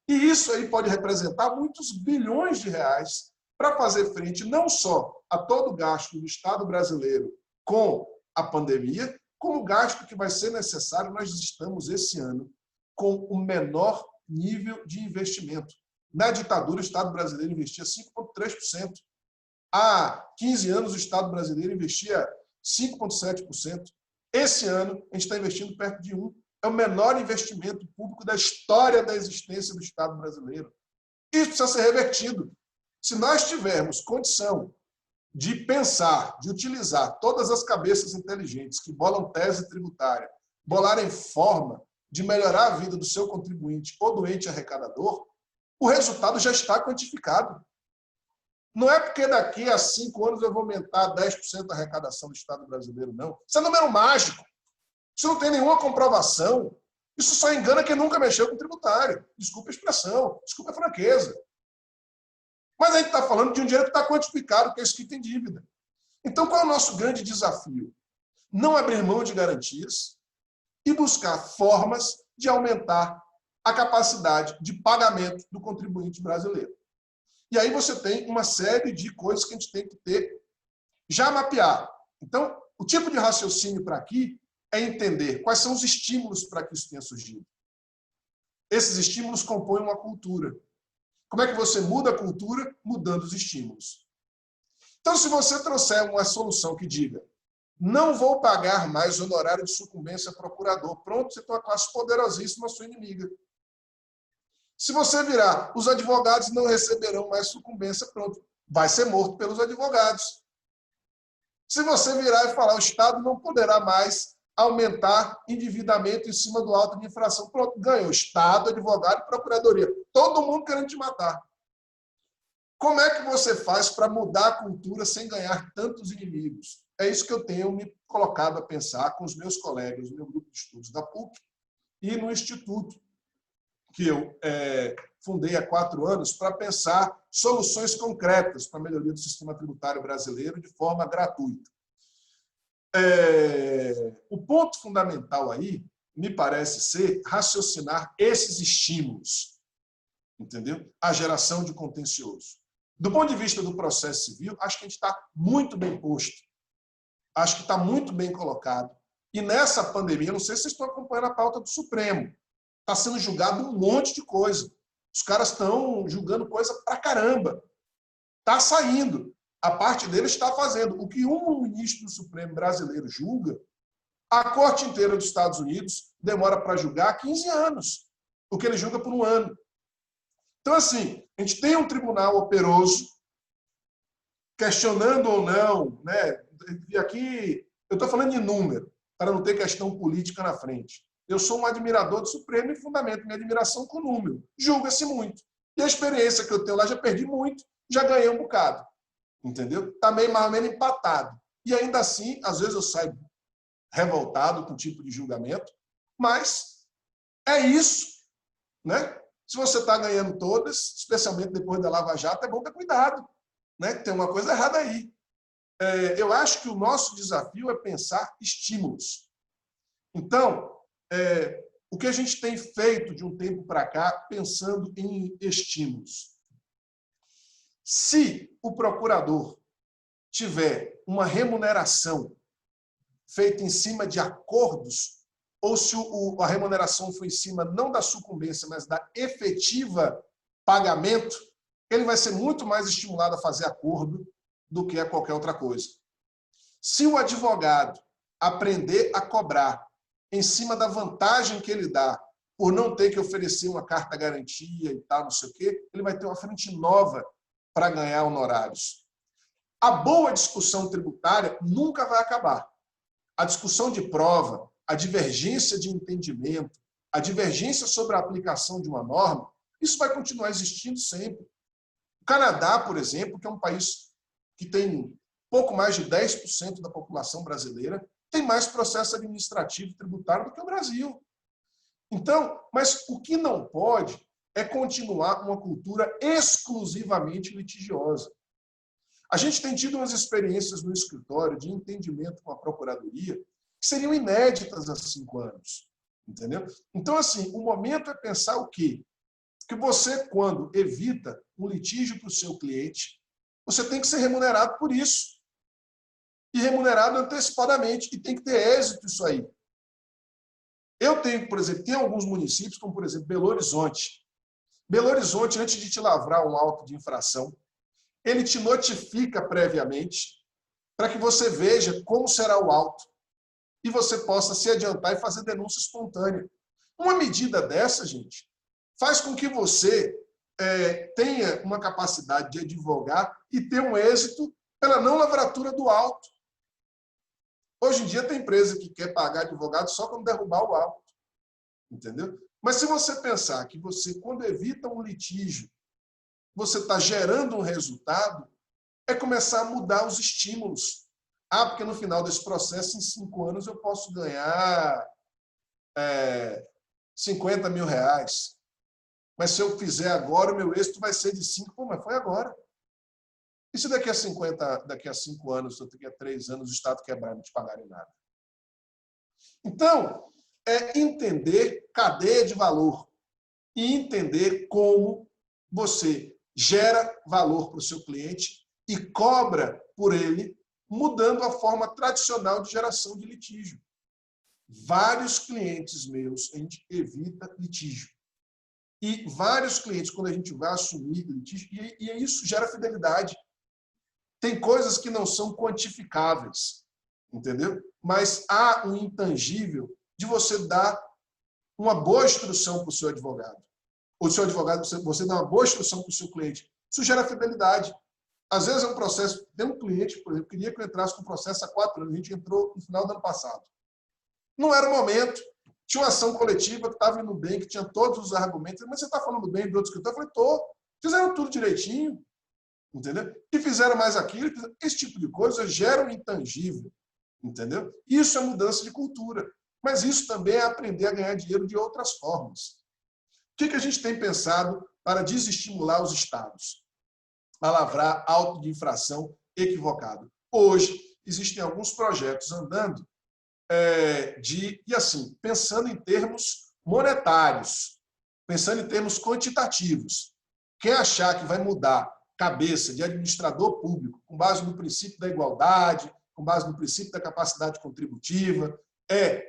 [SPEAKER 4] E isso aí pode representar muitos bilhões de reais para fazer frente não só a todo o gasto do Estado brasileiro com a pandemia, como o gasto que vai ser necessário. Nós estamos, esse ano, com o menor nível de investimento. Na ditadura, o Estado brasileiro investia 5,3%. Há 15 anos, o Estado brasileiro investia 5,7%. Esse ano, a gente está investindo perto de 1%. É o menor investimento público da história da existência do Estado brasileiro. Isso precisa ser revertido. Se nós tivermos condição de pensar, de utilizar todas as cabeças inteligentes que bolam tese tributária, bolarem forma de melhorar a vida do seu contribuinte ou do ente arrecadador, o resultado já está quantificado. Não é porque daqui a 5 anos eu vou aumentar 10% a arrecadação do Estado brasileiro, não. Isso é número mágico. Isso não tem nenhuma comprovação. Isso só engana quem nunca mexeu com tributário. Desculpa a expressão, desculpa a franqueza. Mas a gente está falando de um dinheiro que está quantificado, que é escrito em dívida. Então, qual é o nosso grande desafio? Não abrir mão de garantias e buscar formas de aumentar a capacidade de pagamento do contribuinte brasileiro. E aí você tem uma série de coisas que a gente tem que ter já mapeado. Então, o tipo de raciocínio para aqui é entender quais são os estímulos para que isso tenha surgido. Esses estímulos compõem uma cultura. Como é que você muda a cultura? Mudando os estímulos. Então, se você trouxer uma solução que diga não vou pagar mais honorário de sucumbência a procurador, pronto, você tem uma classe poderosíssima, sua inimiga. Se você virar, os advogados não receberão mais sucumbência, pronto, vai ser morto pelos advogados. Se você virar e falar, o Estado não poderá mais aumentar endividamento em cima do auto de infração, pronto, ganhou Estado, advogado e procuradoria. Todo mundo querendo te matar. Como é que você faz para mudar a cultura sem ganhar tantos inimigos? É isso que eu tenho me colocado a pensar com os meus colegas, no meu grupo de estudos da PUC e no Instituto, que eu fundei há 4 anos, para pensar soluções concretas para a melhoria do sistema tributário brasileiro de forma gratuita. O ponto fundamental aí, me parece ser raciocinar esses estímulos, entendeu? A geração de contencioso. Do ponto de vista do processo civil, acho que a gente está muito bem posto. Acho que está muito bem colocado. E nessa pandemia, não sei se vocês estão acompanhando a pauta do Supremo, está sendo julgado um monte de coisa. Os caras estão julgando coisa pra caramba. Está saindo. A parte deles está fazendo. O que um ministro do Supremo brasileiro julga, a corte inteira dos Estados Unidos demora para julgar 15 anos. O que ele julga por 1 ano. Então, assim, a gente tem um tribunal operoso, questionando ou não, né? E aqui, eu estou falando de número, para não ter questão política na frente. Eu sou um admirador do Supremo e fundamento minha admiração com o número. Julga-se muito. E a experiência que eu tenho lá, já perdi muito, já ganhei um bocado. Entendeu? Está meio mais ou menos empatado. E ainda assim, às vezes eu saio revoltado com o tipo de julgamento, mas é isso, né? Se você está ganhando todas, especialmente depois da Lava Jato, é bom ter cuidado, né? Tem uma coisa errada aí. Eu acho que o nosso desafio é pensar estímulos. Então, o que a gente tem feito de um tempo para cá, pensando em estímulos? Se o procurador tiver uma remuneração feita em cima de acordos, ou se a remuneração foi em cima não da sucumbência, mas da efetiva pagamento, ele vai ser muito mais estimulado a fazer acordo do que a qualquer outra coisa. Se o advogado aprender a cobrar em cima da vantagem que ele dá por não ter que oferecer uma carta garantia e tal, não sei o quê, ele vai ter uma frente nova para ganhar honorários. A boa discussão tributária nunca vai acabar. A discussão de prova, a divergência de entendimento, a divergência sobre a aplicação de uma norma, isso vai continuar existindo sempre. O Canadá, por exemplo, que é um país que tem pouco mais de 10% da população brasileira, tem mais processo administrativo e tributário do que o Brasil. Então, mas o que não pode é continuar uma cultura exclusivamente litigiosa. A gente tem tido umas experiências no escritório de entendimento com a Procuradoria que seriam inéditas há 5 anos. Entendeu? Então, assim, o momento é pensar o quê? Que você, quando evita um litígio para o seu cliente, você tem que ser remunerado por isso. E remunerado antecipadamente. E tem que ter êxito isso aí. Eu tenho, por exemplo, tem alguns municípios, como, por exemplo, Belo Horizonte. Belo Horizonte, antes de te lavrar um auto de infração, ele te notifica previamente para que você veja como será o auto e você possa se adiantar e fazer denúncia espontânea. Uma medida dessa, gente, faz com que você tenha uma capacidade de advogar e ter um êxito pela não lavratura do auto. Hoje em dia tem empresa que quer pagar advogado só quando derrubar o auto. Entendeu? Mas se você pensar que você, quando evita um litígio, você está gerando um resultado, é começar a mudar os estímulos. Ah, porque no final desse processo, em 5 anos, eu posso ganhar 50 mil reais. Mas se eu fizer agora, o meu êxito vai ser de 5. Pô, mas foi agora. E se daqui a 5 anos, ou daqui a 3 anos, o Estado quebrar e não te pagarem nada? Então, é entender cadeia de valor e entender como você gera valor para o seu cliente e cobra por ele, mudando a forma tradicional de geração de litígio. Vários clientes meus, a gente evita litígio. E vários clientes, quando a gente vai assumir litígio, e isso gera fidelidade. Tem coisas que não são quantificáveis, entendeu? Mas há um intangível de você dar uma boa instrução para o seu advogado. O seu advogado, você dá uma boa instrução para o seu cliente. Isso gera fidelidade. Às vezes é um processo... Tem um cliente, por exemplo, que queria que eu entrasse com um processo há 4 anos. A gente entrou no final do ano passado. Não era o momento. Tinha uma ação coletiva que estava indo bem, que tinha todos os argumentos. Mas você está falando bem do outro escritor? Eu falei, estou. Fizeram tudo direitinho. Entendeu? E fizeram mais aquilo. Esse tipo de coisa gera um intangível. Entendeu? Isso é mudança de cultura. Mas isso também é aprender a ganhar dinheiro de outras formas. O que a gente tem pensado para desestimular os estados a lavrar auto de infração equivocado? Hoje, existem alguns projetos andando e assim, pensando em termos monetários, pensando em termos quantitativos. Quem achar que vai mudar cabeça de administrador público com base no princípio da igualdade, com base no princípio da capacidade contributiva,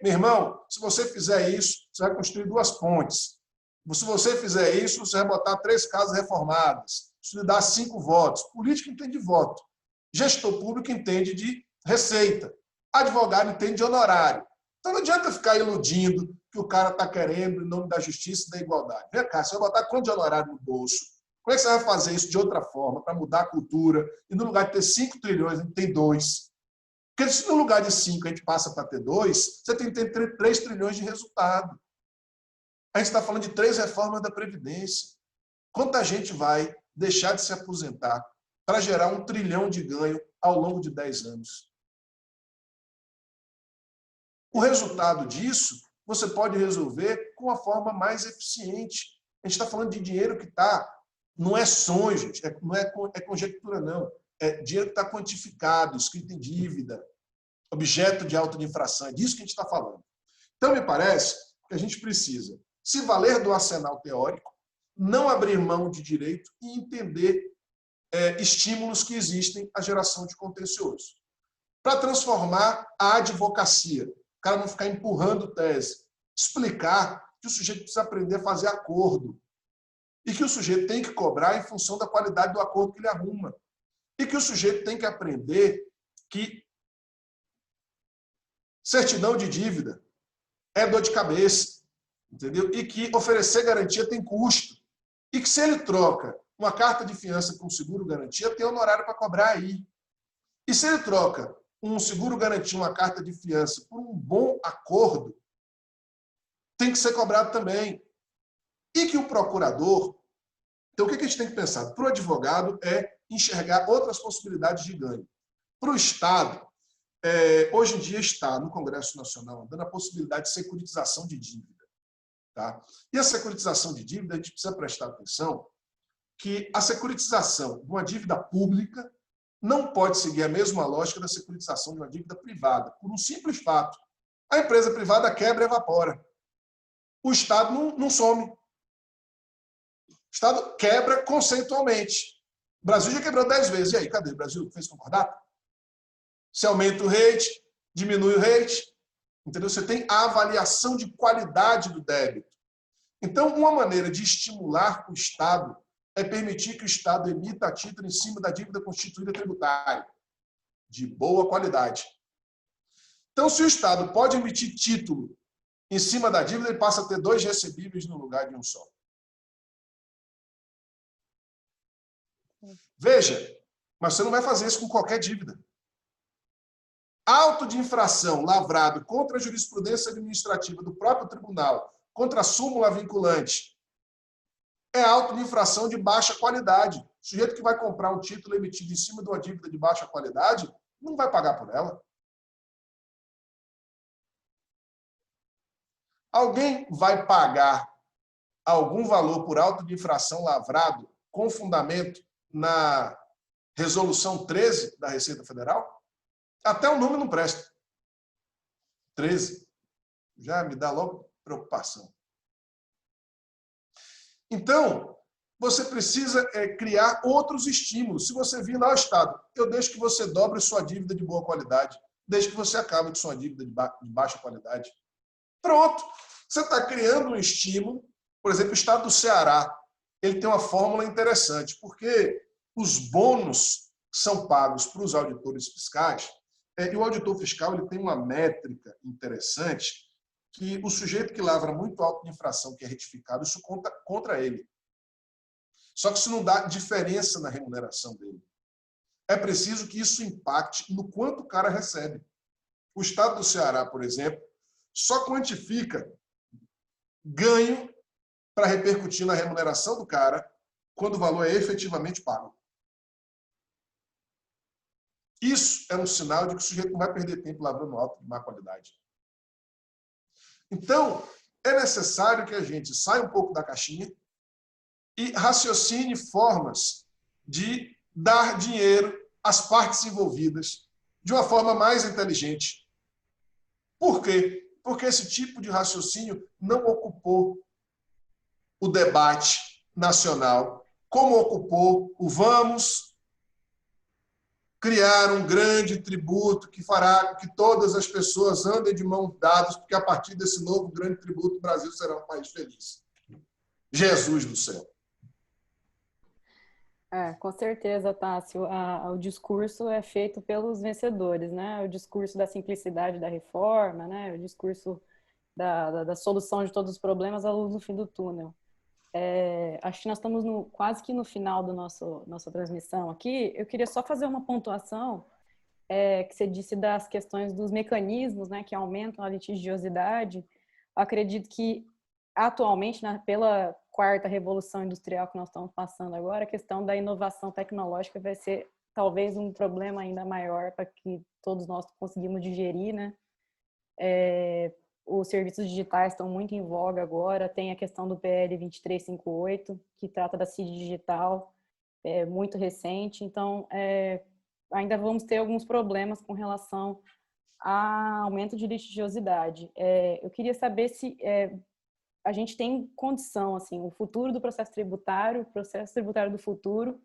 [SPEAKER 4] meu irmão, se você fizer isso, você vai construir 2 pontes. Se você fizer isso, você vai botar 3 casas reformadas. Isso lhe dá 5 votos. Político entende de voto. Gestor público entende de receita. Advogado entende de honorário. Então não adianta ficar iludindo que o cara está querendo em nome da justiça e da igualdade. Vem cá, você vai botar quanto de honorário no bolso? Como é que você vai fazer isso de outra forma, para mudar a cultura? E no lugar de ter 5 trilhões, a gente tem 2. Porque se no lugar de 5 a gente passa para ter 2, você tem que ter 3 trilhões de resultado. A gente está falando de 3 reformas da Previdência. Quanta gente vai deixar de se aposentar para gerar 1 trilhão de ganho ao longo de 10 anos? O resultado disso, você pode resolver com uma forma mais eficiente. A gente está falando de dinheiro que está... Não é sonho, gente. Não é conjectura, não. É dinheiro que está quantificado, escrito em dívida, objeto de auto de infração. É disso que a gente está falando. Então, me parece que a gente precisa se valer do arsenal teórico, não abrir mão de direito e entender estímulos que existem à geração de contencioso. Para transformar a advocacia, o cara não ficar empurrando tese, explicar que o sujeito precisa aprender a fazer acordo e que o sujeito tem que cobrar em função da qualidade do acordo que ele arruma e que o sujeito tem que aprender que certidão de dívida é dor de cabeça, entendeu? E que oferecer garantia tem custo. E que se ele troca uma carta de fiança com seguro-garantia, tem honorário para cobrar aí. E se ele troca um seguro-garantia, uma carta de fiança, por um bom acordo, tem que ser cobrado também. E que o procurador... Então, o que a gente tem que pensar? Para o advogado é enxergar outras possibilidades de ganho. Para o Estado, hoje em dia está no Congresso Nacional dando a possibilidade de securitização de dívida. Tá? E a securitização de dívida, a gente precisa prestar atenção que a securitização de uma dívida pública não pode seguir a mesma lógica da securitização de uma dívida privada, por um simples fato. A empresa privada quebra e evapora. O Estado não some. O Estado quebra conceitualmente. O Brasil já quebrou 10 vezes. E aí, cadê? O Brasil fez concordata? Se aumenta o rate, diminui o rate. Entendeu? Você tem a avaliação de qualidade do débito. Então, uma maneira de estimular o Estado é permitir que o Estado emita título em cima da dívida constituída tributária, de boa qualidade. Então, se o Estado pode emitir título em cima da dívida, ele passa a ter 2 recebíveis no lugar de um só. Veja, mas você não vai fazer isso com qualquer dívida. Auto de infração lavrado contra a jurisprudência administrativa do próprio tribunal contra a súmula vinculante. É auto de infração de baixa qualidade. O sujeito que vai comprar um título emitido em cima de uma dívida de baixa qualidade não vai pagar por ela. Alguém vai pagar algum valor por auto de infração lavrado com fundamento na Resolução 13 da Receita Federal? Até o nome não presta. 13. Já me dá logo preocupação. Então, você precisa criar outros estímulos. Se você vir lá ao Estado, eu deixo que você dobre sua dívida de boa qualidade, desde que você acabe com sua dívida de baixa qualidade. Pronto. Você está criando um estímulo. Por exemplo, o Estado do Ceará, ele tem uma fórmula interessante, porque os bônus são pagos para os auditores fiscais, e o auditor fiscal ele tem uma métrica interessante, que o sujeito que lavra muito auto de infração, que é retificado, isso conta contra ele. Só que isso não dá diferença na remuneração dele. É preciso que isso impacte no quanto o cara recebe. O Estado do Ceará, por exemplo, só quantifica ganho para repercutir na remuneração do cara quando o valor é efetivamente pago. Isso é um sinal de que o sujeito não vai perder tempo lavrando auto de má qualidade. Então, é necessário que a gente saia um pouco da caixinha e raciocine formas de dar dinheiro às partes envolvidas de uma forma mais inteligente. Por quê? Porque esse tipo de raciocínio não ocupou o debate nacional, como ocupou o vamos criar um grande tributo que fará com que todas as pessoas andem de mãos dadas, porque a partir desse novo grande tributo o Brasil será um país feliz. Jesus do céu.
[SPEAKER 5] Com certeza, Tássio. O discurso é feito pelos vencedores, né? O discurso da simplicidade da reforma, né? O discurso da solução de todos os problemas à luz do fim do túnel. Acho que nós estamos quase que no final da nossa transmissão aqui. Eu queria só fazer uma pontuação que você disse das questões dos mecanismos, né, que aumentam a litigiosidade. Eu acredito que, atualmente, pela quarta revolução industrial que nós estamos passando agora, a questão da inovação tecnológica vai ser talvez um problema ainda maior para que todos nós conseguimos digerir, né? Os serviços digitais estão muito em voga agora, tem a questão do PL 2358, que trata da CID digital, muito recente, então ainda vamos ter alguns problemas com relação a aumento de litigiosidade. Eu queria saber se a gente tem condição, assim, o futuro do processo tributário, o processo tributário do futuro,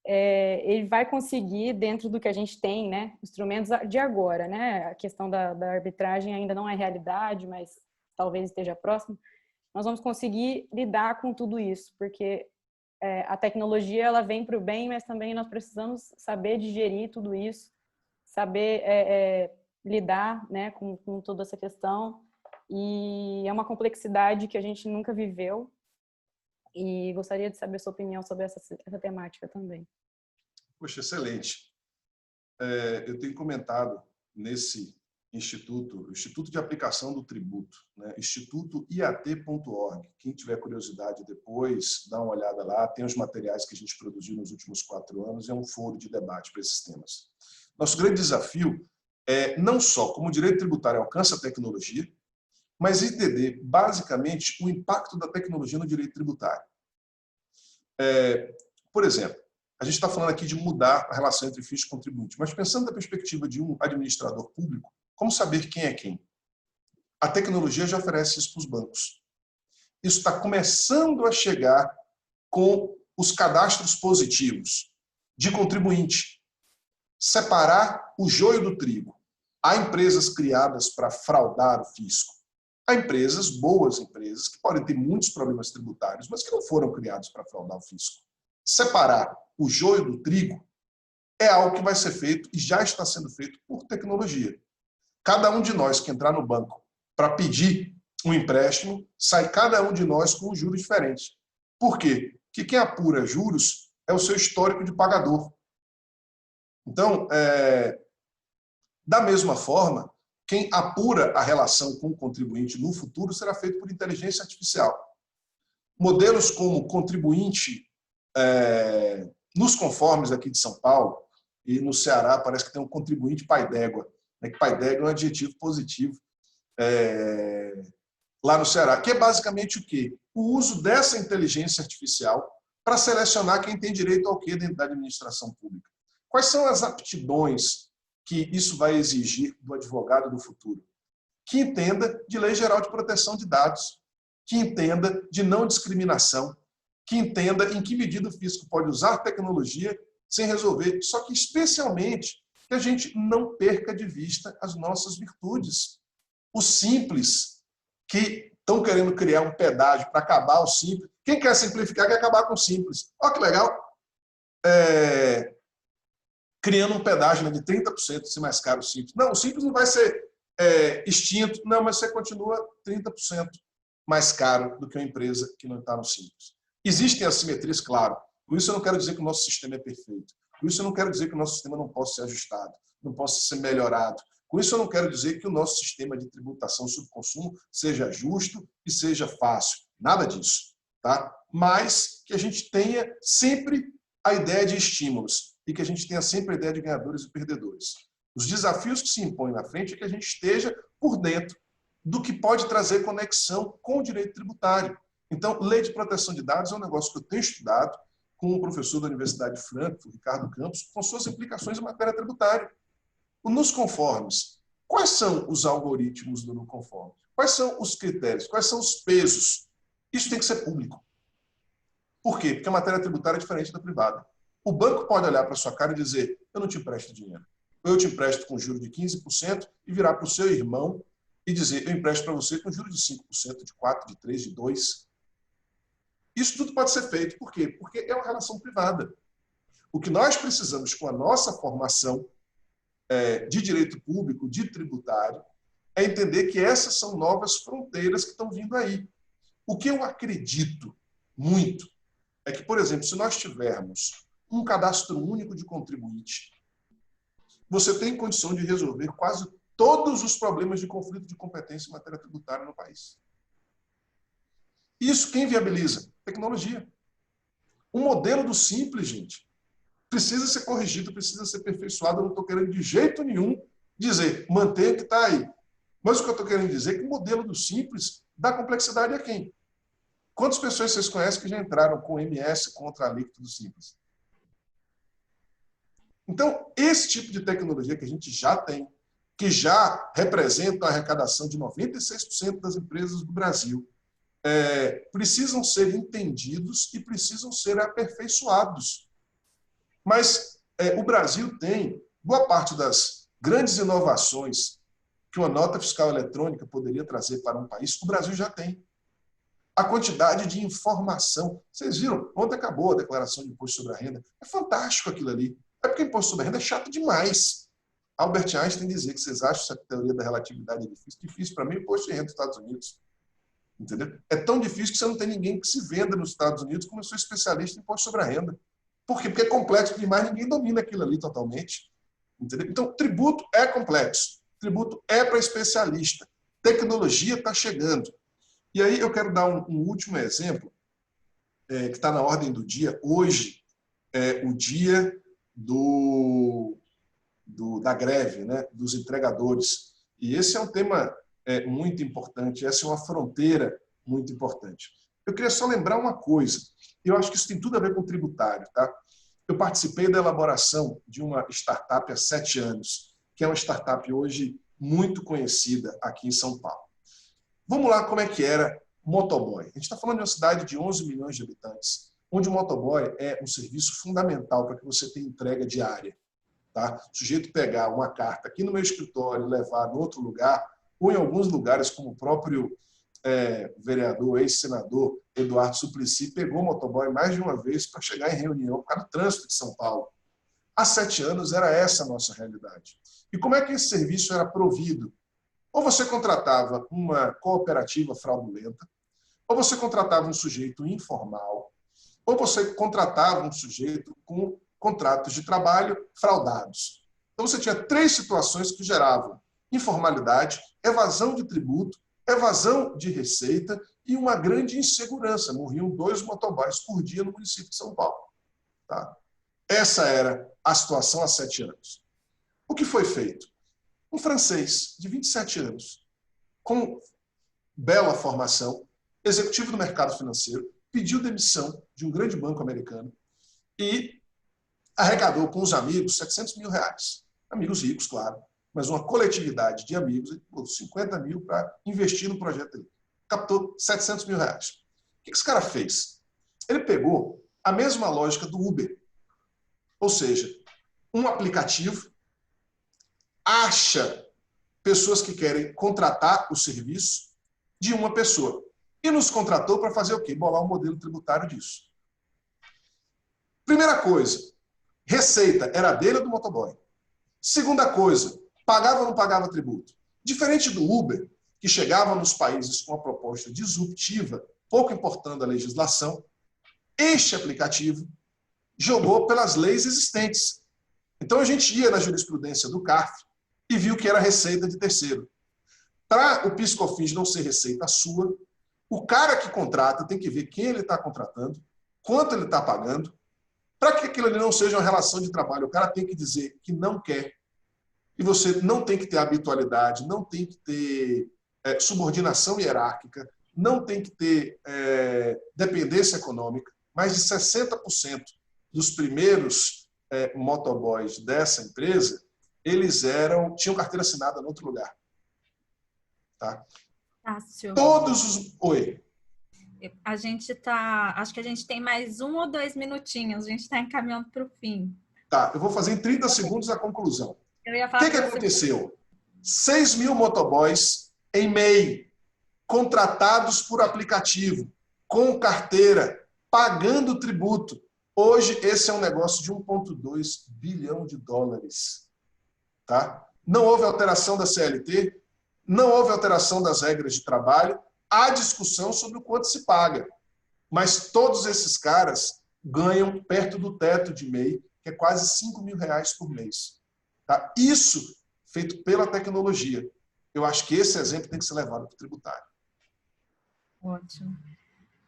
[SPEAKER 5] ele vai conseguir, dentro do que a gente tem, né, instrumentos de agora, né, a questão da arbitragem ainda não é realidade, mas talvez esteja próximo, nós vamos conseguir lidar com tudo isso, porque a tecnologia ela vem para o bem, mas também nós precisamos saber digerir tudo isso, saber lidar, né, com toda essa questão, e é uma complexidade que a gente nunca viveu, e gostaria de saber a sua opinião sobre essa temática também.
[SPEAKER 4] Poxa, excelente. Eu tenho comentado nesse instituto, o Instituto de Aplicação do Tributo, né? institutoiat.org. Quem tiver curiosidade depois, dá uma olhada lá, tem os materiais que a gente produziu nos últimos 4 anos, é um foro de debate para esses temas. Nosso grande desafio é não só como o direito tributário alcança a tecnologia, mas entender, basicamente, o impacto da tecnologia no direito tributário. Por exemplo, a gente está falando aqui de mudar a relação entre fisco e contribuinte, mas pensando da perspectiva de um administrador público, como saber quem é quem? A tecnologia já oferece isso para os bancos. Isso está começando a chegar com os cadastros positivos de contribuinte. Separar o joio do trigo. Há empresas criadas para fraudar o fisco. Há empresas, boas empresas, que podem ter muitos problemas tributários, mas que não foram criadas para fraudar o fisco. Separar o joio do trigo é algo que vai ser feito e já está sendo feito por tecnologia. Cada um de nós que entrar no banco para pedir um empréstimo, sai cada um de nós com um juro diferente. Por quê? Porque quem apura juros é o seu histórico de pagador. Então, da mesma forma quem apura a relação com o contribuinte no futuro será feito por inteligência artificial. Modelos como contribuinte nos conformes aqui de São Paulo e no Ceará parece que tem um contribuinte pai d'égua, né? Que pai d'égua é um adjetivo positivo lá no Ceará, que é basicamente o quê? O uso dessa inteligência artificial para selecionar quem tem direito ao quê dentro da administração pública. Quais são as aptidões que isso vai exigir do advogado do futuro? Que entenda de Lei Geral de Proteção de Dados, que entenda de não discriminação, que entenda em que medida o fisco pode usar tecnologia sem resolver, só que especialmente que a gente não perca de vista as nossas virtudes. O simples, que estão querendo criar um pedágio para acabar o simples. Quem quer simplificar quer acabar com o simples. Olha que legal. Criando um pedágio, né, de 30% ser mais caro o simples. Não, o simples não vai ser extinto, não, mas você continua 30% mais caro do que uma empresa que não está no simples. Existem assimetrias, claro. Por isso eu não quero dizer que o nosso sistema é perfeito. Por isso eu não quero dizer que o nosso sistema não possa ser ajustado, não possa ser melhorado. Por isso eu não quero dizer que o nosso sistema de tributação sobre consumo seja justo e seja fácil. Nada disso. Tá? Mas que a gente tenha sempre a ideia de estímulos e que a gente tenha sempre a ideia de ganhadores e perdedores. Os desafios que se impõem na frente é que a gente esteja por dentro do que pode trazer conexão com o direito tributário. Então, lei de proteção de dados é um negócio que eu tenho estudado com o professor da Universidade de Frankfurt, Ricardo Campos, com suas implicações em matéria tributária. O nos conformes. Quais são os algoritmos do no conforme? Quais são os critérios? Quais são os pesos? Isso tem que ser público. Por quê? Porque a matéria tributária é diferente da privada. O banco pode olhar para a sua cara e dizer, eu não te empresto dinheiro. Eu te empresto com juros de 15% e virar para o seu irmão e dizer, eu empresto para você com juros de 5%, de 4%, de 3%, de 2%. Isso tudo pode ser feito. Por quê? Porque é uma relação privada. O que nós precisamos com a nossa formação de direito público, de tributário, é entender que essas são novas fronteiras que estão vindo aí. O que eu acredito muito é que, por exemplo, se nós tivermos um cadastro único de contribuinte, você tem condição de resolver quase todos os problemas de conflito de competência em matéria tributária no país. Isso quem viabiliza? Tecnologia. O modelo do simples, gente, precisa ser corrigido, precisa ser aperfeiçoado. Eu não estou querendo de jeito nenhum dizer, manter o que está aí. Mas o que eu estou querendo dizer é que o modelo do simples dá complexidade a quem? Quantas pessoas vocês conhecem que já entraram com MS contra a alíquota do simples? Então, esse tipo de tecnologia que a gente já tem, que já representa a arrecadação de 96% das empresas do Brasil, precisam ser entendidos e precisam ser aperfeiçoados. Mas o Brasil tem boa parte das grandes inovações que uma nota fiscal eletrônica poderia trazer para um país, o Brasil já tem. A quantidade de informação. Vocês viram? Ontem acabou a declaração de imposto sobre a renda. É fantástico aquilo ali. É porque o imposto sobre a renda é chato demais. Albert Einstein dizia que vocês acham essa teoria da relatividade difícil. Difícil para mim o imposto de renda dos Estados Unidos. Entendeu? É tão difícil que você não tem ninguém que se venda nos Estados Unidos como eu sou especialista em imposto sobre a renda. Por quê? Porque é complexo demais, ninguém domina aquilo ali totalmente. Entendeu? Então, tributo é complexo. Tributo é para especialista. Tecnologia está chegando. E aí eu quero dar um último exemplo, que está na ordem do dia. Hoje é o dia da greve, né, dos entregadores. E esse é um tema muito importante, essa é uma fronteira muito importante. Eu queria só lembrar uma coisa, eu acho que isso tem tudo a ver com o tributário. Tá? Eu participei da elaboração de uma startup há 7 anos, que é uma startup hoje muito conhecida aqui em São Paulo. Vamos lá como é que era o motoboy. A gente está falando de uma cidade de 11 milhões de habitantes, onde o motoboy é um serviço fundamental para que você tenha entrega diária. Tá? O sujeito pegar uma carta aqui no meu escritório e levar em outro lugar, ou em alguns lugares, como o próprio vereador, ex-senador Eduardo Suplicy, pegou o motoboy mais de uma vez para chegar em reunião por causa do trânsito de São Paulo. Há 7 anos era essa a nossa realidade. E como é que esse serviço era provido? Ou você contratava uma cooperativa fraudulenta, ou você contratava um sujeito informal, ou você contratava um sujeito com contratos de trabalho fraudados. Então você tinha 3 situações que geravam informalidade, evasão de tributo, evasão de receita e uma grande insegurança. Morriam 2 motoboys por dia no município de São Paulo. Tá? Essa era a situação há 7 anos. O que foi feito? Um francês de 27 anos, com bela formação, executivo do mercado financeiro, pediu demissão de um grande banco americano e arrecadou com os amigos R$700 mil. Amigos ricos, claro, mas uma coletividade de amigos, 50 mil para investir no projeto dele. Captou R$700 mil. O que esse cara fez? Ele pegou a mesma lógica do Uber. Ou seja, um aplicativo acha pessoas que querem contratar o serviço de uma pessoa. E nos contratou para fazer o quê? Bolar um modelo tributário disso. Primeira coisa, receita era dele ou do motoboy? Segunda coisa, pagava ou não pagava tributo? Diferente do Uber, que chegava nos países com uma proposta disruptiva, pouco importando a legislação, este aplicativo jogou pelas leis existentes. Então a gente ia na jurisprudência do CARF e viu que era receita de terceiro. Para o PIS/COFINS não ser receita sua, o cara que contrata tem que ver quem ele está contratando, quanto ele está pagando. Para que aquilo ali não seja uma relação de trabalho, o cara tem que dizer que não quer. E você não tem que ter habitualidade, não tem que ter subordinação hierárquica, não tem que ter dependência econômica. Mais de 60% dos primeiros motoboys dessa empresa, eles tinham carteira assinada em outro lugar. Tá?
[SPEAKER 1] Tássio,
[SPEAKER 4] Todos os... Oi.
[SPEAKER 1] a gente tá... Acho que a gente tem mais 1 ou 2 minutinhos. A gente está encaminhando para o fim.
[SPEAKER 4] Tá, eu vou fazer em 30 segundos a conclusão.
[SPEAKER 1] Eu ia
[SPEAKER 4] O
[SPEAKER 1] falar
[SPEAKER 4] que
[SPEAKER 1] pra você-
[SPEAKER 4] aconteceu? 6 mil motoboys em MEI, contratados por aplicativo, com carteira, pagando tributo. Hoje, esse é um negócio de 1,2 bilhão de dólares. Tá? Não houve alteração da CLT, não houve alteração das regras de trabalho, há discussão sobre o quanto se paga. Mas todos esses caras ganham perto do teto de MEI, que é quase R$5 mil por mês. Tá? Isso feito pela tecnologia. Eu acho que esse exemplo tem que ser levado para o tributário.
[SPEAKER 1] Ótimo.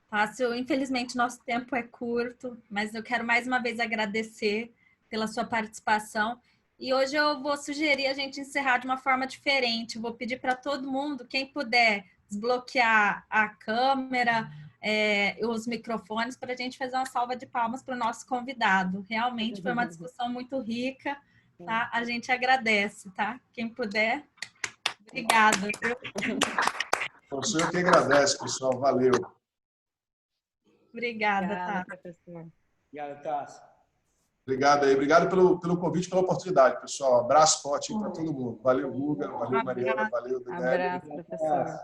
[SPEAKER 1] Tássio, infelizmente nosso tempo é curto, mas eu quero mais uma vez agradecer pela sua participação. E hoje eu vou sugerir a gente encerrar de uma forma diferente. Eu vou pedir para todo mundo, quem puder, desbloquear a câmera, os microfones, para a gente fazer uma salva de palmas para o nosso convidado. Realmente foi uma discussão muito rica, tá? A gente agradece, tá? Quem puder, obrigada.
[SPEAKER 4] Então, sou eu que agradeço, pessoal. Valeu.
[SPEAKER 1] Obrigada, tá?
[SPEAKER 5] professor.
[SPEAKER 2] Obrigado, Tássio.
[SPEAKER 4] Obrigado aí. Obrigado pelo convite, pela oportunidade, pessoal. Abraço forte para todo mundo. Valeu, Guga. Valeu, Mariana. Valeu, Daniel.
[SPEAKER 5] Abraço, professor.